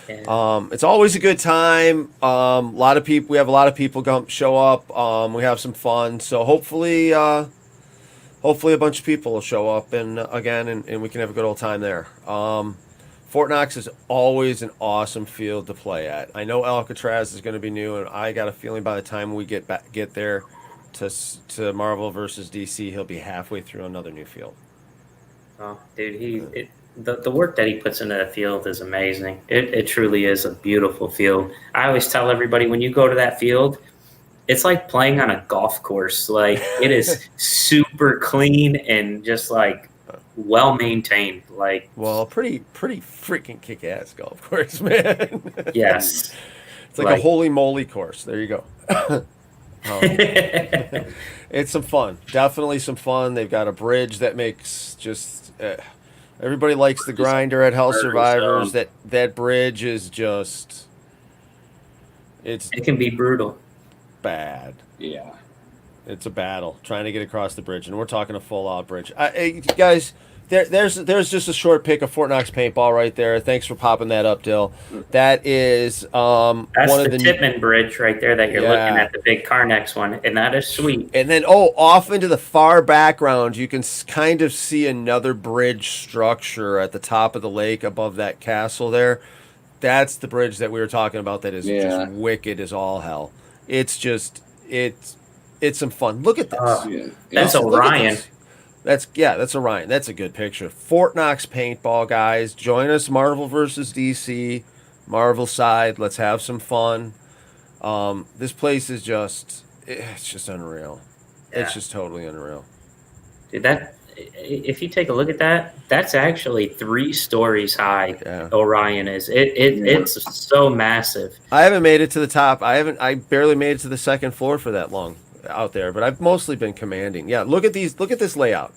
Yeah. It's always a good time. We have a lot of people show up. We have some fun. So hopefully a bunch of people will show up and we can have a good old time there. Fort Knox is always an awesome field to play at. I know Alcatraz is going to be new, and I got a feeling by the time we get there to Marvel versus DC, he'll be halfway through another new field. Oh, dude, the work that he puts into that field is amazing. It truly is a beautiful field. I always tell everybody, when you go to that field, it's like playing on a golf course. Like, it is super clean and just like well maintained. Like, well, pretty freaking kick ass golf course, man. Yes, it's like a holy moly course. There you go. It's some fun. Definitely some fun. They've got a bridge that makes just everybody likes the grinder at Hell Survivors. That bridge is just it can be brutal. Bad. Yeah. It's a battle trying to get across the bridge, and we're talking a full out bridge. Guys, there's just a short pic of Fort Knox paintball right there. Thanks for popping that up, Dill. That is that's one of the Tippman Bridge right there that you're looking at, the big Carnex one, and that is sweet. And then off into the far background, you can kind of see another bridge structure at the top of the lake above that castle there. That's the bridge that we were talking about. That is just wicked as all hell. It's just it's some fun. Look at this. That's Orion. That's Orion. That's a good picture. Fort Knox paintball, guys. Join us, Marvel versus DC. Marvel side. Let's have some fun. This place is it's just unreal. Yeah. It's just totally unreal. Dude, if you take a look at that, that's actually 3 stories high. Yeah. Orion is. It's so massive. I haven't made it to the top. I barely made it to the second floor for that long out there, but I've mostly been commanding. Yeah, look at this layout.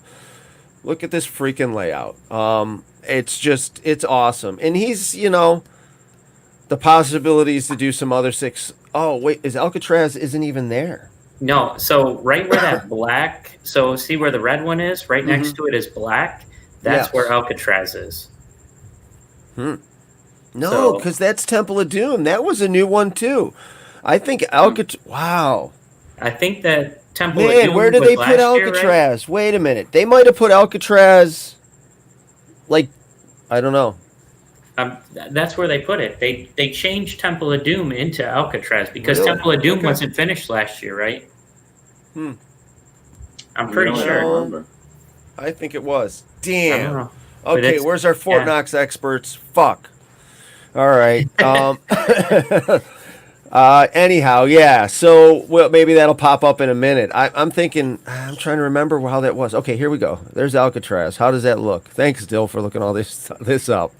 Look at this freaking layout. It's awesome. And he's, the possibilities to do some other 6. Oh, wait, is Alcatraz isn't even there? No, so right where that black, so see where the red one is? Right next to it is black. That's where Alcatraz is. No, because that's Temple of Doom. That was a new one too. I think Alcatraz. Wow. I think that Temple of Doom. Where did they put Alcatraz? Right? Wait a minute. They might have put Alcatraz. Like, I don't know. That's where they put it. They changed Temple of Doom into Alcatraz because Temple of Doom wasn't finished last year, right? I'm pretty sure. I think it was. Damn. I don't know. Okay, where's our Fort Knox experts? Fuck. All right. Anyhow, yeah. So maybe that'll pop up in a minute. I'm thinking. I'm trying to remember how that was. Okay, here we go. There's Alcatraz. How does that look? Thanks, Dill, for looking all this up.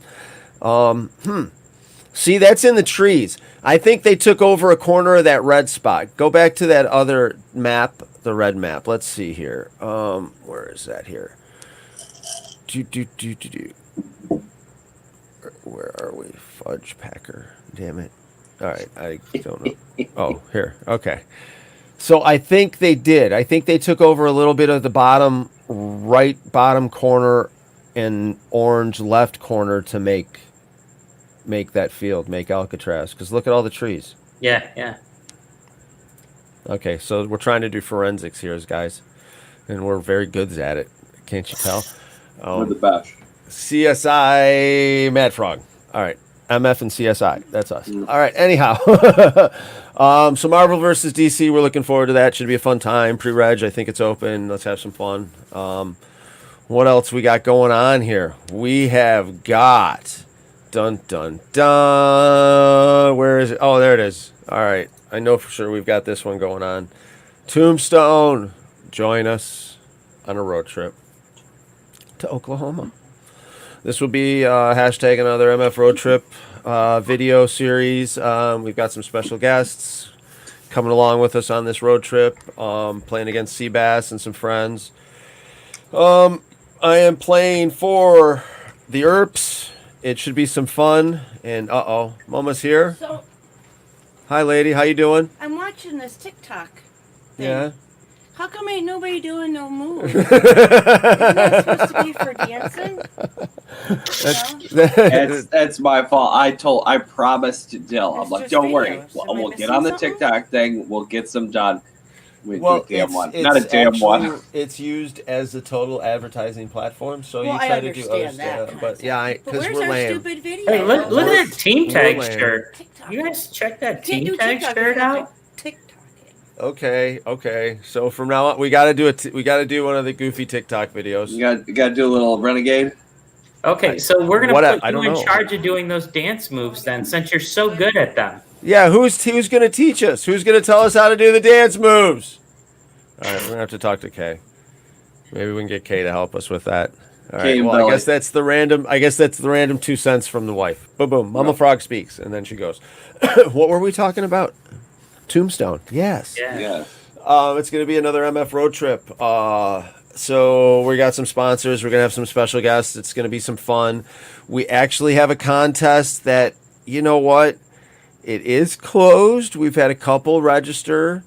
See, that's in the trees. I think they took over a corner of that red spot. Go back to that other map the red map. Let's see here. Where is that here? Where are we? Fudge Packer. Damn it. All right, I don't know. Oh, here. Okay. So I think they did. I think they took over a little bit of the bottom corner and orange left corner to make that field, make Alcatraz. Because look at all the trees. Yeah. Okay, so we're trying to do forensics here, guys, and we're very good at it. Can't you tell? We're the best. CSI Mad Frog. All right, MF and CSI. That's us. All right. Anyhow, so Marvel versus DC. We're looking forward to that. Should be a fun time. Pre-reg. I think it's open. Let's have some fun. What else we got going on here? We have got dun. Where is it? Oh, there it is. All right. I know for sure we've got this one going on. Tombstone. Join us on a road trip to Oklahoma. This will be hashtag another MF road trip video series. We've got some special guests coming along with us on this road trip, playing against Seabass and some friends. I am playing for the Earps. It should be some fun. And Mama's here. So Hi, lady. How you doing? I'm watching this TikTok thing. Yeah. How come ain't nobody doing no moves? Isn't that supposed to be for dancing? That's my fault. I promised Dill. I'm It's like, just don't worry. videos. We'll, Am I we'll get missing on the something? TikTok thing. We'll get some done. We do a damn it's- one. it's Not a damn actually- one. It's used as a total advertising platform, so Well, you I try to do other understand that stuff. But concept. yeah, But because where's we're our lame. stupid video? Hey, look at that team tag lame. shirt. TikTok. You guys check that Can't team do tag TikTok shirt without out? TikToking. Okay. So from now on, we got to do one of the goofy TikTok videos. You got to do a little renegade. Okay, so we're gonna What? put I don't you in know. charge of doing those dance moves then, since you're so good at them. Yeah, who's going to teach us? Who's going to tell us how to do the dance moves? All right, we're gonna have to talk to Kay. Maybe we can get Kay to help us with that. All Kay right. and Well, Billy. I guess that's the random 2 cents from the wife. Boom, boom. Mama Frog speaks, and then she goes. What were we talking about? Tombstone. Yes. Yeah. Yeah. It's going to be another MF road trip. So we got some sponsors. We're going to have some special guests. It's going to be some fun. We actually have a contest that, you know what? It is closed. We've had a couple register.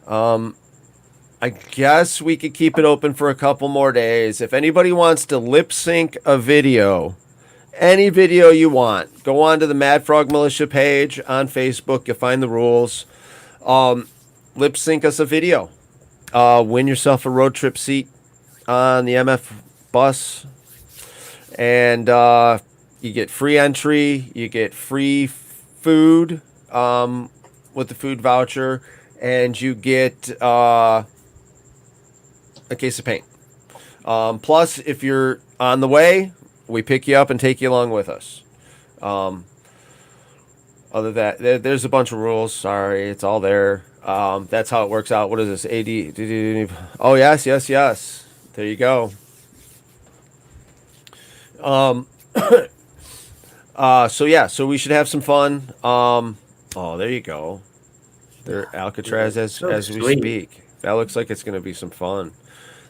I guess we could keep it open for a couple more days. If anybody wants to lip sync a video, any video you want, go on to the Mad Frog Militia page on Facebook. You'll find the rules. Lip sync us a video. Win yourself a road trip seat on the MF bus. And you get free entry. You get free food with the food voucher. And you get a case of paint. Plus, if you're on the way, we pick you up and take you along with us. Other than that, there's a bunch of rules. Sorry, it's all there. That's how it works out. What is this? AD. Oh, yes. There you go. So we should have some fun. There you go. There, Alcatraz as we sweet. speak. That looks like it's going to be some fun.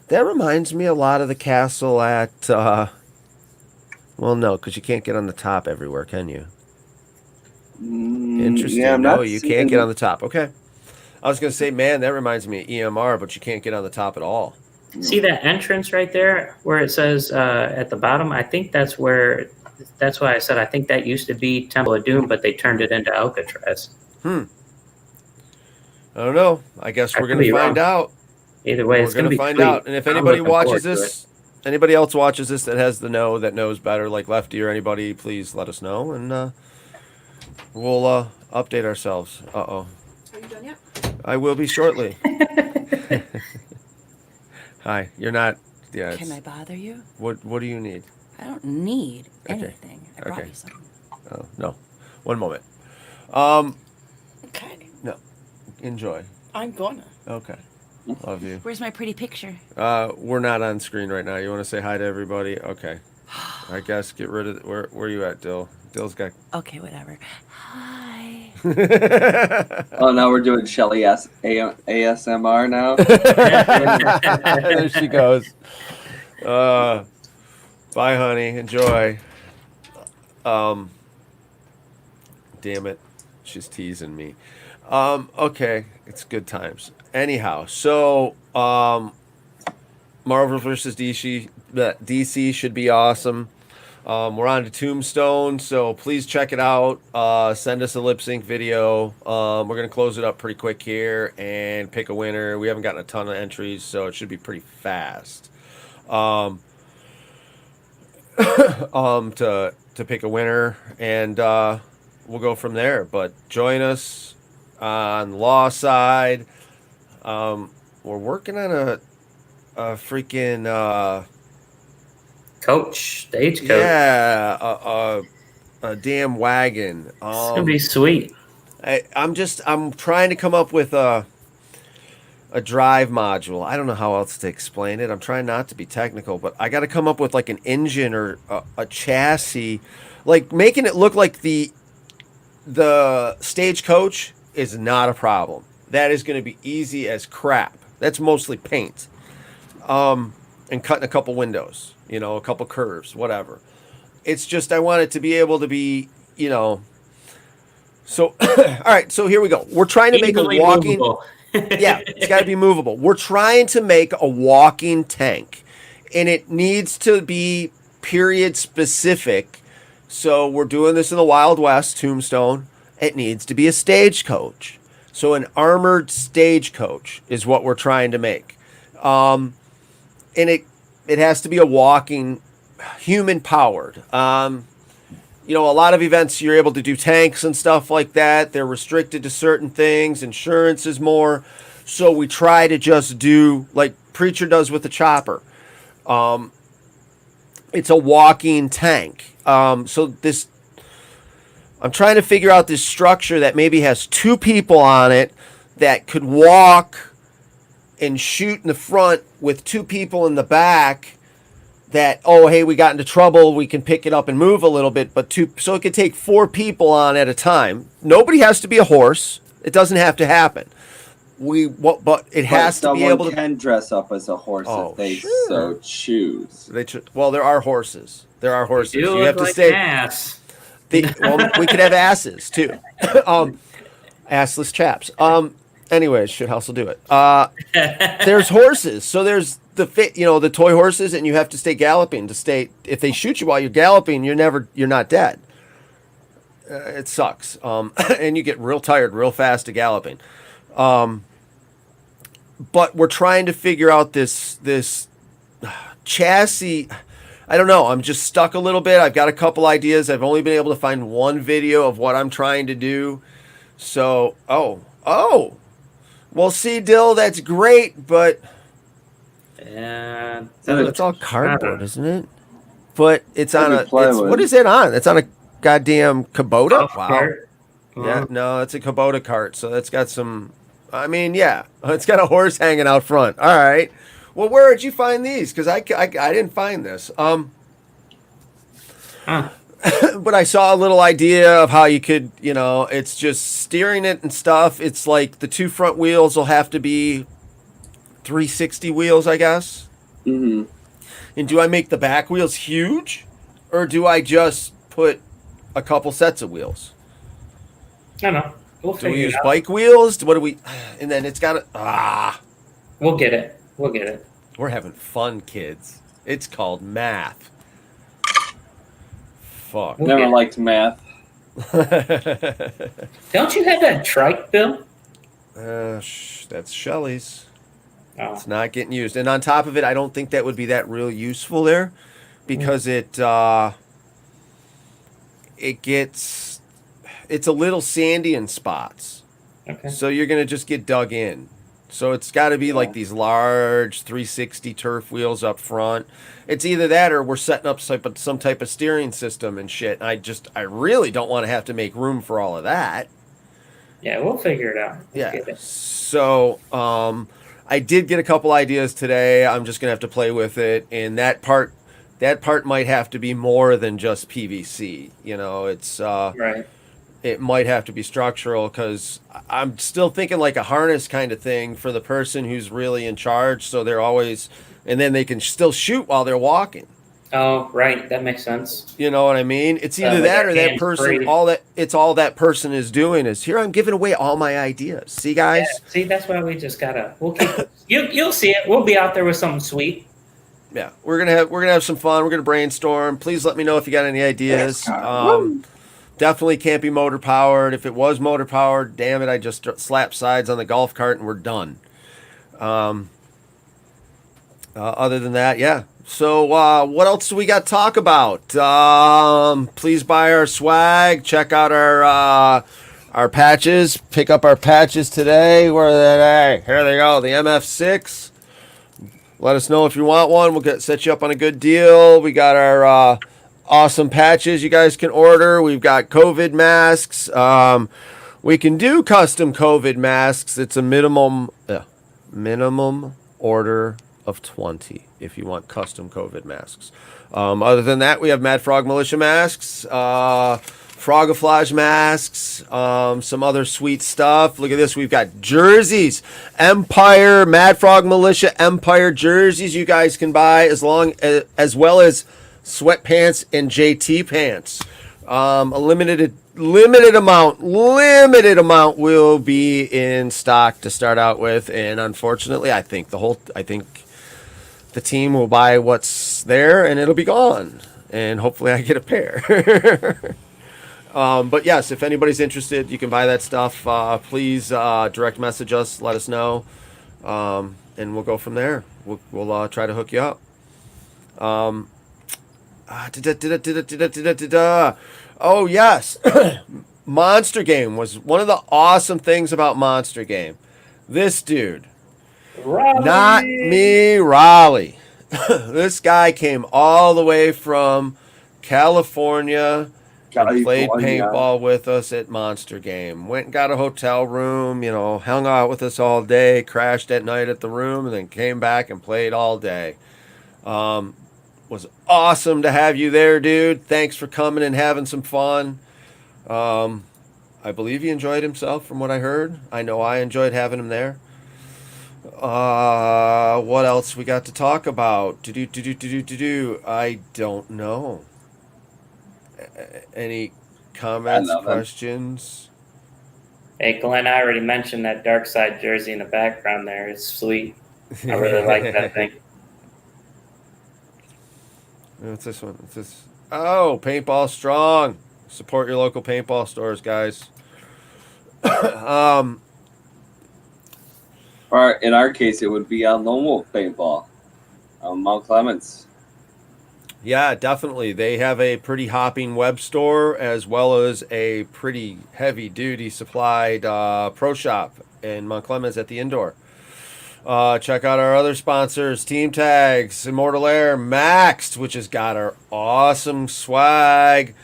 That reminds me a lot of the castle at. Well, no, because you can't get on the top everywhere, can you? Interesting. Yeah, I'm No, not you seeing can't get on the top. Okay. I was going to say, man, that reminds me of EMR, but you can't get on the top at all. See that entrance right there where it says at the bottom? I think that's why I said I think that used to be Temple of Doom, but they turned it into Alcatraz. I don't know. I guess I we're could going to be find wrong. out. Either way, We're it's going to be find sweet. out. And if I'm anybody looking watches forward to this, anybody else watches this that has the know, that knows better, like Lefty or anybody, please let us know, and we'll update ourselves. Are you done yet? I will be shortly. Hi. You're not. Yeah. Can I bother you? What do you need? I don't need Okay. anything. I brought Okay. you something. Oh no. One moment. Okay. Enjoy. I'm gonna. Okay. Love you. Where's my pretty picture? We're not on screen right now. You want to say hi to everybody? Okay. I guess get rid of where are you at, Dill? Dill's got. Okay, whatever. Hi. Oh, now we're doing Shelly ASMR now. There she goes. Bye, honey. Enjoy. Damn it. She's teasing me. Okay. It's good times. Anyhow, so Marvel versus DC should be awesome. We're on to Tombstone, so please check it out. Send us a lip sync video. We're going to close it up pretty quick here and pick a winner. We haven't gotten a ton of entries, so it should be pretty fast. To pick a winner, and we'll go from there. But join us on the law side. We're working on a freaking stagecoach. Yeah, a damn wagon. It's gonna be sweet. I'm trying to come up with a drive module. I don't know how else to explain it. I'm trying not to be technical, but I got to come up with like an engine or a chassis, like making it look like the stagecoach is not a problem. That is going to be easy as crap. That's mostly paint, and cutting a couple windows, a couple curves, whatever. It's just I want it to be able to be, So, all right. So here we go. We're trying to make a walking. Yeah, it's got to be movable. We're trying to make a walking tank, and it needs to be period specific. So we're doing this in the Wild West, Tombstone. It needs to be a stagecoach. So an armored stagecoach is what we're trying to make. And it has to be a walking, human powered. A lot of events you're able to do tanks and stuff like that. They're restricted to certain things. Insurance is more. So we try to just do like Preacher does with the chopper. It's a walking tank. I'm trying to figure out this structure that maybe has two people on it that could walk and shoot in the front with two people in the back. That, hey, we got into trouble, we can pick it up and move a little bit, so it could take 4 people on at a time. Nobody has to be a horse. It doesn't have to happen. But it has to be able to. Someone can dress up as a horse if they so choose. There are horses. There are horses. You have to stay. Ass. We could have asses too. Assless chaps. Anyways, shithouse will do it. There's horses, so there's the toy horses, and you have to stay galloping to stay. If they shoot you while you're galloping, you're not dead. It sucks, and you get real tired real fast to galloping. But we're trying to figure out this chassis. I don't know. I'm just stuck a little bit. I've got a couple ideas. I've only been able to find one video of what I'm trying to do. So, well, see, Dill, that's great, but it's all cardboard, isn't it? But it's on what is it on? It's on a goddamn Kubota. Wow. Yeah, no, it's a Kubota cart. So that's got some. It's got a horse hanging out front. All right. Well, where did you find these? Because I didn't find this. But I saw a little idea of how you could, it's just steering it and stuff. It's like the 2 front wheels will have to be 360 wheels, I guess. Mm-hmm. And do I make the back wheels huge, or do I just put a couple sets of wheels? I don't know. Do we use bike wheels? What do we? And then it's got We'll get it. We're having fun, kids. It's called math. Fuck. Never liked math. Don't you have that trike, Bill? That's Shelly's. Oh. It's not getting used. And on top of it, I don't think that would be that real useful there, because it's a little sandy in spots. Okay. So you're going to just get dug in. So it's got to be like these large 360 turf wheels up front. It's either that or we're setting up some type of steering system and shit. I really don't want to have to make room for all of that. Yeah, we'll figure it out. So I did get a couple ideas today. I'm just going to have to play with it. And that part might have to be more than just PVC. It's right. it might have to be structural because I'm still thinking like a harness kind of thing for the person who's really in charge. So they're always, and then they can still shoot while they're walking. Oh, right. That makes sense. You know what I mean? It's either like that a or that hands person. free. All that person is doing is here. I'm giving away all my ideas. See, guys. Yeah, see, that's why we just gotta. We'll keep. You'll see it. We'll be out there with something sweet. Yeah, we're gonna have some fun. We're gonna brainstorm. Please let me know if you got any ideas. Definitely can't be motor powered. If it was motor powered, damn it, I just slap sides on the golf cart and we're done. Other than that, yeah. So what else do we got to talk about? Please buy our swag. Check out our patches. Pick up our patches today. Where are they? Here they go. The MF6. Let us know if you want one. We'll set you up on a good deal. We got our awesome patches you guys can order. We've got COVID masks. We can do custom COVID masks. It's a minimum order of 20 if you want custom COVID masks. Other than that, we have Mad Frog Militia masks, Frogaflage masks, some other sweet stuff. Look at this. We've got jerseys, Empire, Mad Frog Militia Empire jerseys you guys can buy as well as sweatpants and JT pants. A limited amount will be in stock to start out with, and unfortunately, I think the team will buy what's there and it'll be gone, and hopefully I get a pair. But yes, if anybody's interested, you can buy that stuff. Please direct message us, let us know, and we'll go from there. We'll try to hook you up. Oh yes, Monster Game was one of the awesome things about Monster Game. This dude, Raleigh. not me, Raleigh. This guy came all the way from California and played paintball with us at Monster Game. Went and got a hotel room, hung out with us all day, crashed at night at the room, and then came back and played all day. Was awesome to have you there, dude. Thanks for coming and having some fun. I believe he enjoyed himself from what I heard. I know I enjoyed having him there. What else we got to talk about? I don't know. Any comments, questions? Hey, Glenn, I already mentioned that Dark Side jersey in the background there. It's sweet. I really like that thing. What's this one? What's this? Oh, Paintball Strong. Support your local paintball stores, guys. Or in our case, it would be on Lone Wolf Paintball on Mount Clemens. Yeah, definitely. They have a pretty hopping web store as well as a pretty heavy-duty supplied pro shop in Mount Clemens at the indoor. Check out our other sponsors, Team Tags, Immortal Air, Maxed, which has got our awesome swag,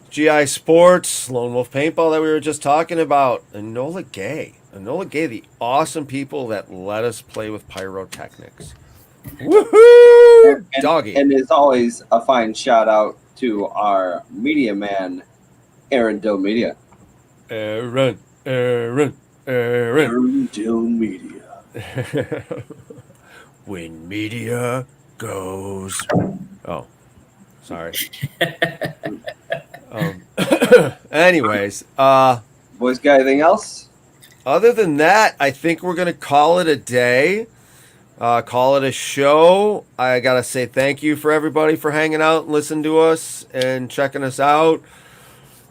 GI Sports, Lone Wolf Paintball that we were just talking about, Enola Gay, the awesome people that let us play with pyrotechnics. Woohoo! Doggy. And as always, a fine shout out to our media man, Aaron Dill Media. Aaron Dill Media. When media goes. Oh, sorry. Anyways, boys, got anything else? Other than that, I think we're gonna call it a day. Call it a show. I gotta say thank you for everybody for hanging out and listening to us and checking us out.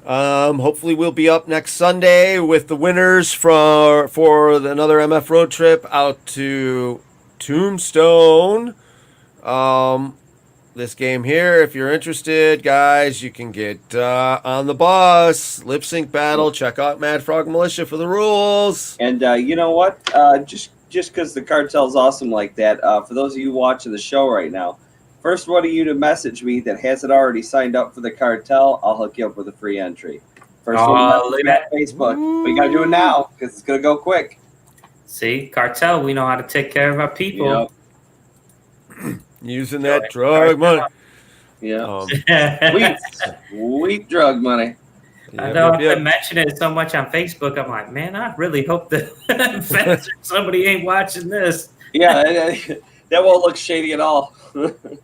Hopefully we'll be up next Sunday with the winners for another MF road trip out to Tombstone. This game here, if you're interested, guys, you can get on the bus. Lip sync battle. Check out Mad Frog Militia for the rules. And you know what? Just because the cartel's awesome like that, for those of you watching the show right now, first one of you to message me that hasn't already signed up for the cartel, I'll hook you up with a free entry. First one to Facebook. Ooh. We got to do it now because it's going to go quick. See, cartel, we know how to take care of our people. Yep. Using that drug money. Yeah. Um, Sweet drug money. I know I've been mentioning it so much on Facebook. I'm like, man, I really hope that somebody ain't watching this. Yeah, that won't look shady at all.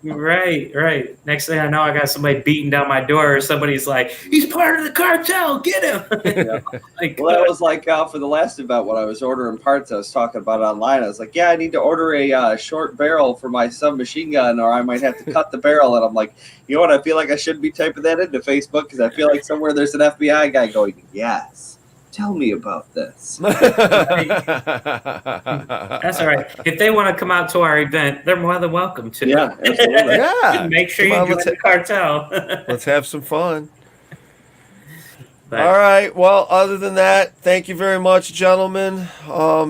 Right. Next thing I know, I got somebody beating down my door, or somebody's like, he's part of the cartel, get him. Yeah. Well, that was like for the last event when I was ordering parts, I was talking about it online. I was like, yeah, I need to order a short barrel for my submachine gun, or I might have to cut the barrel. And I'm like, you know what? I feel like I shouldn't be typing that into Facebook because I feel like somewhere there's an FBI guy going, yes. Tell me about this. That's all right. If they want to come out to our event, they're more than welcome to. Yeah, absolutely. Yeah. Make sure you join the cartel. Let's have some fun. But, all right. Well, other than that, thank you very much, gentlemen.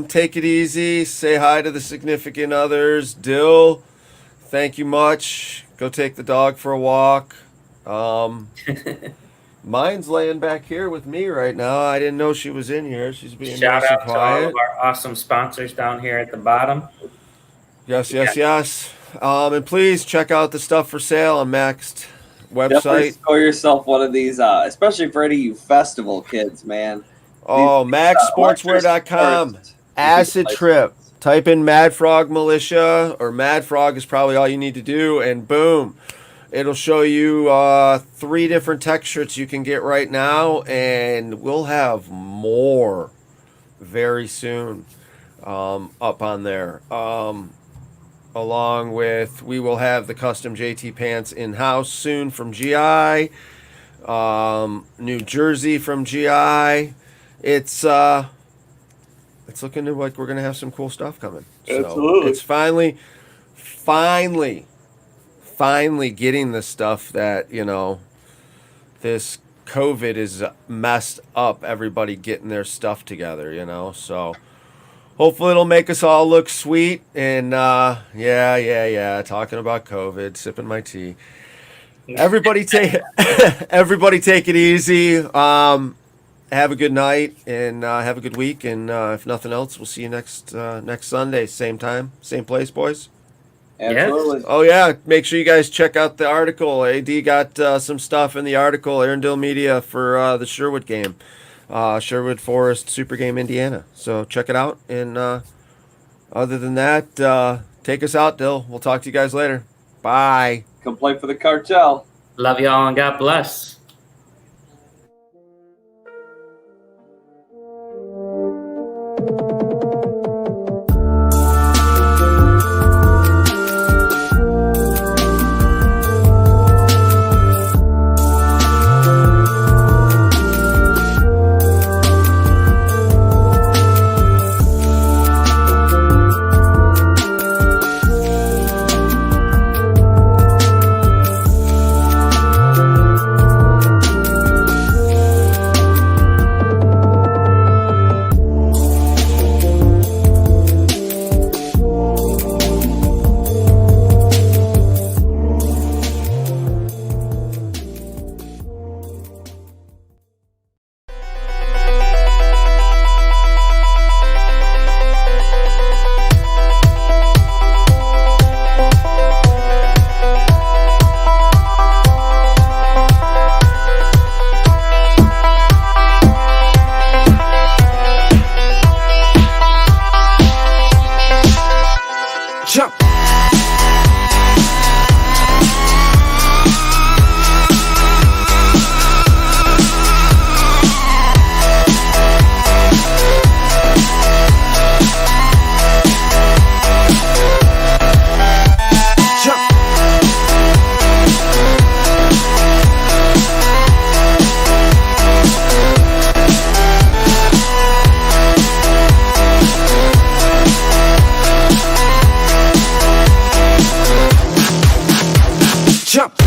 Take it easy. Say hi to the significant others. Dill, thank you much. Go take the dog for a walk. Mine's laying back here with me right now. I didn't know she was in here. She's being shout nice out and to all quiet. of our awesome sponsors down here at the bottom. Yes. And please check out the stuff for sale on Maxed Definitely website. score yourself one of these, especially for any of you festival kids, man. Oh, MaxSportswear.com. Acid Trip. Type in Mad Frog Militia, or Mad Frog is probably all you need to do, and boom. It'll show you 3 different tech shirts you can get right now, and we'll have more very soon up on there. Along with, we will have the custom JT pants in-house soon from GI, New Jersey from GI. It's looking like we're going to have some cool stuff coming. Absolutely. So it's finally getting the stuff that, this COVID is messed up everybody getting their stuff together, so hopefully it'll make us all look sweet. And talking about COVID, sipping my tea. Everybody take it easy. Have a good night and have a good week, and if nothing else, we'll see you next Sunday, same time, same place, boys. Absolutely. Oh yeah, make sure you guys check out the article. AD got some stuff in the article, Arundel Media, for the Sherwood game, Sherwood Forest Super Game Indiana. So check it out. And other than that, take us out, Dill. We'll talk to you guys later. Bye. Come play for the cartel. Love y'all and God bless. Jump!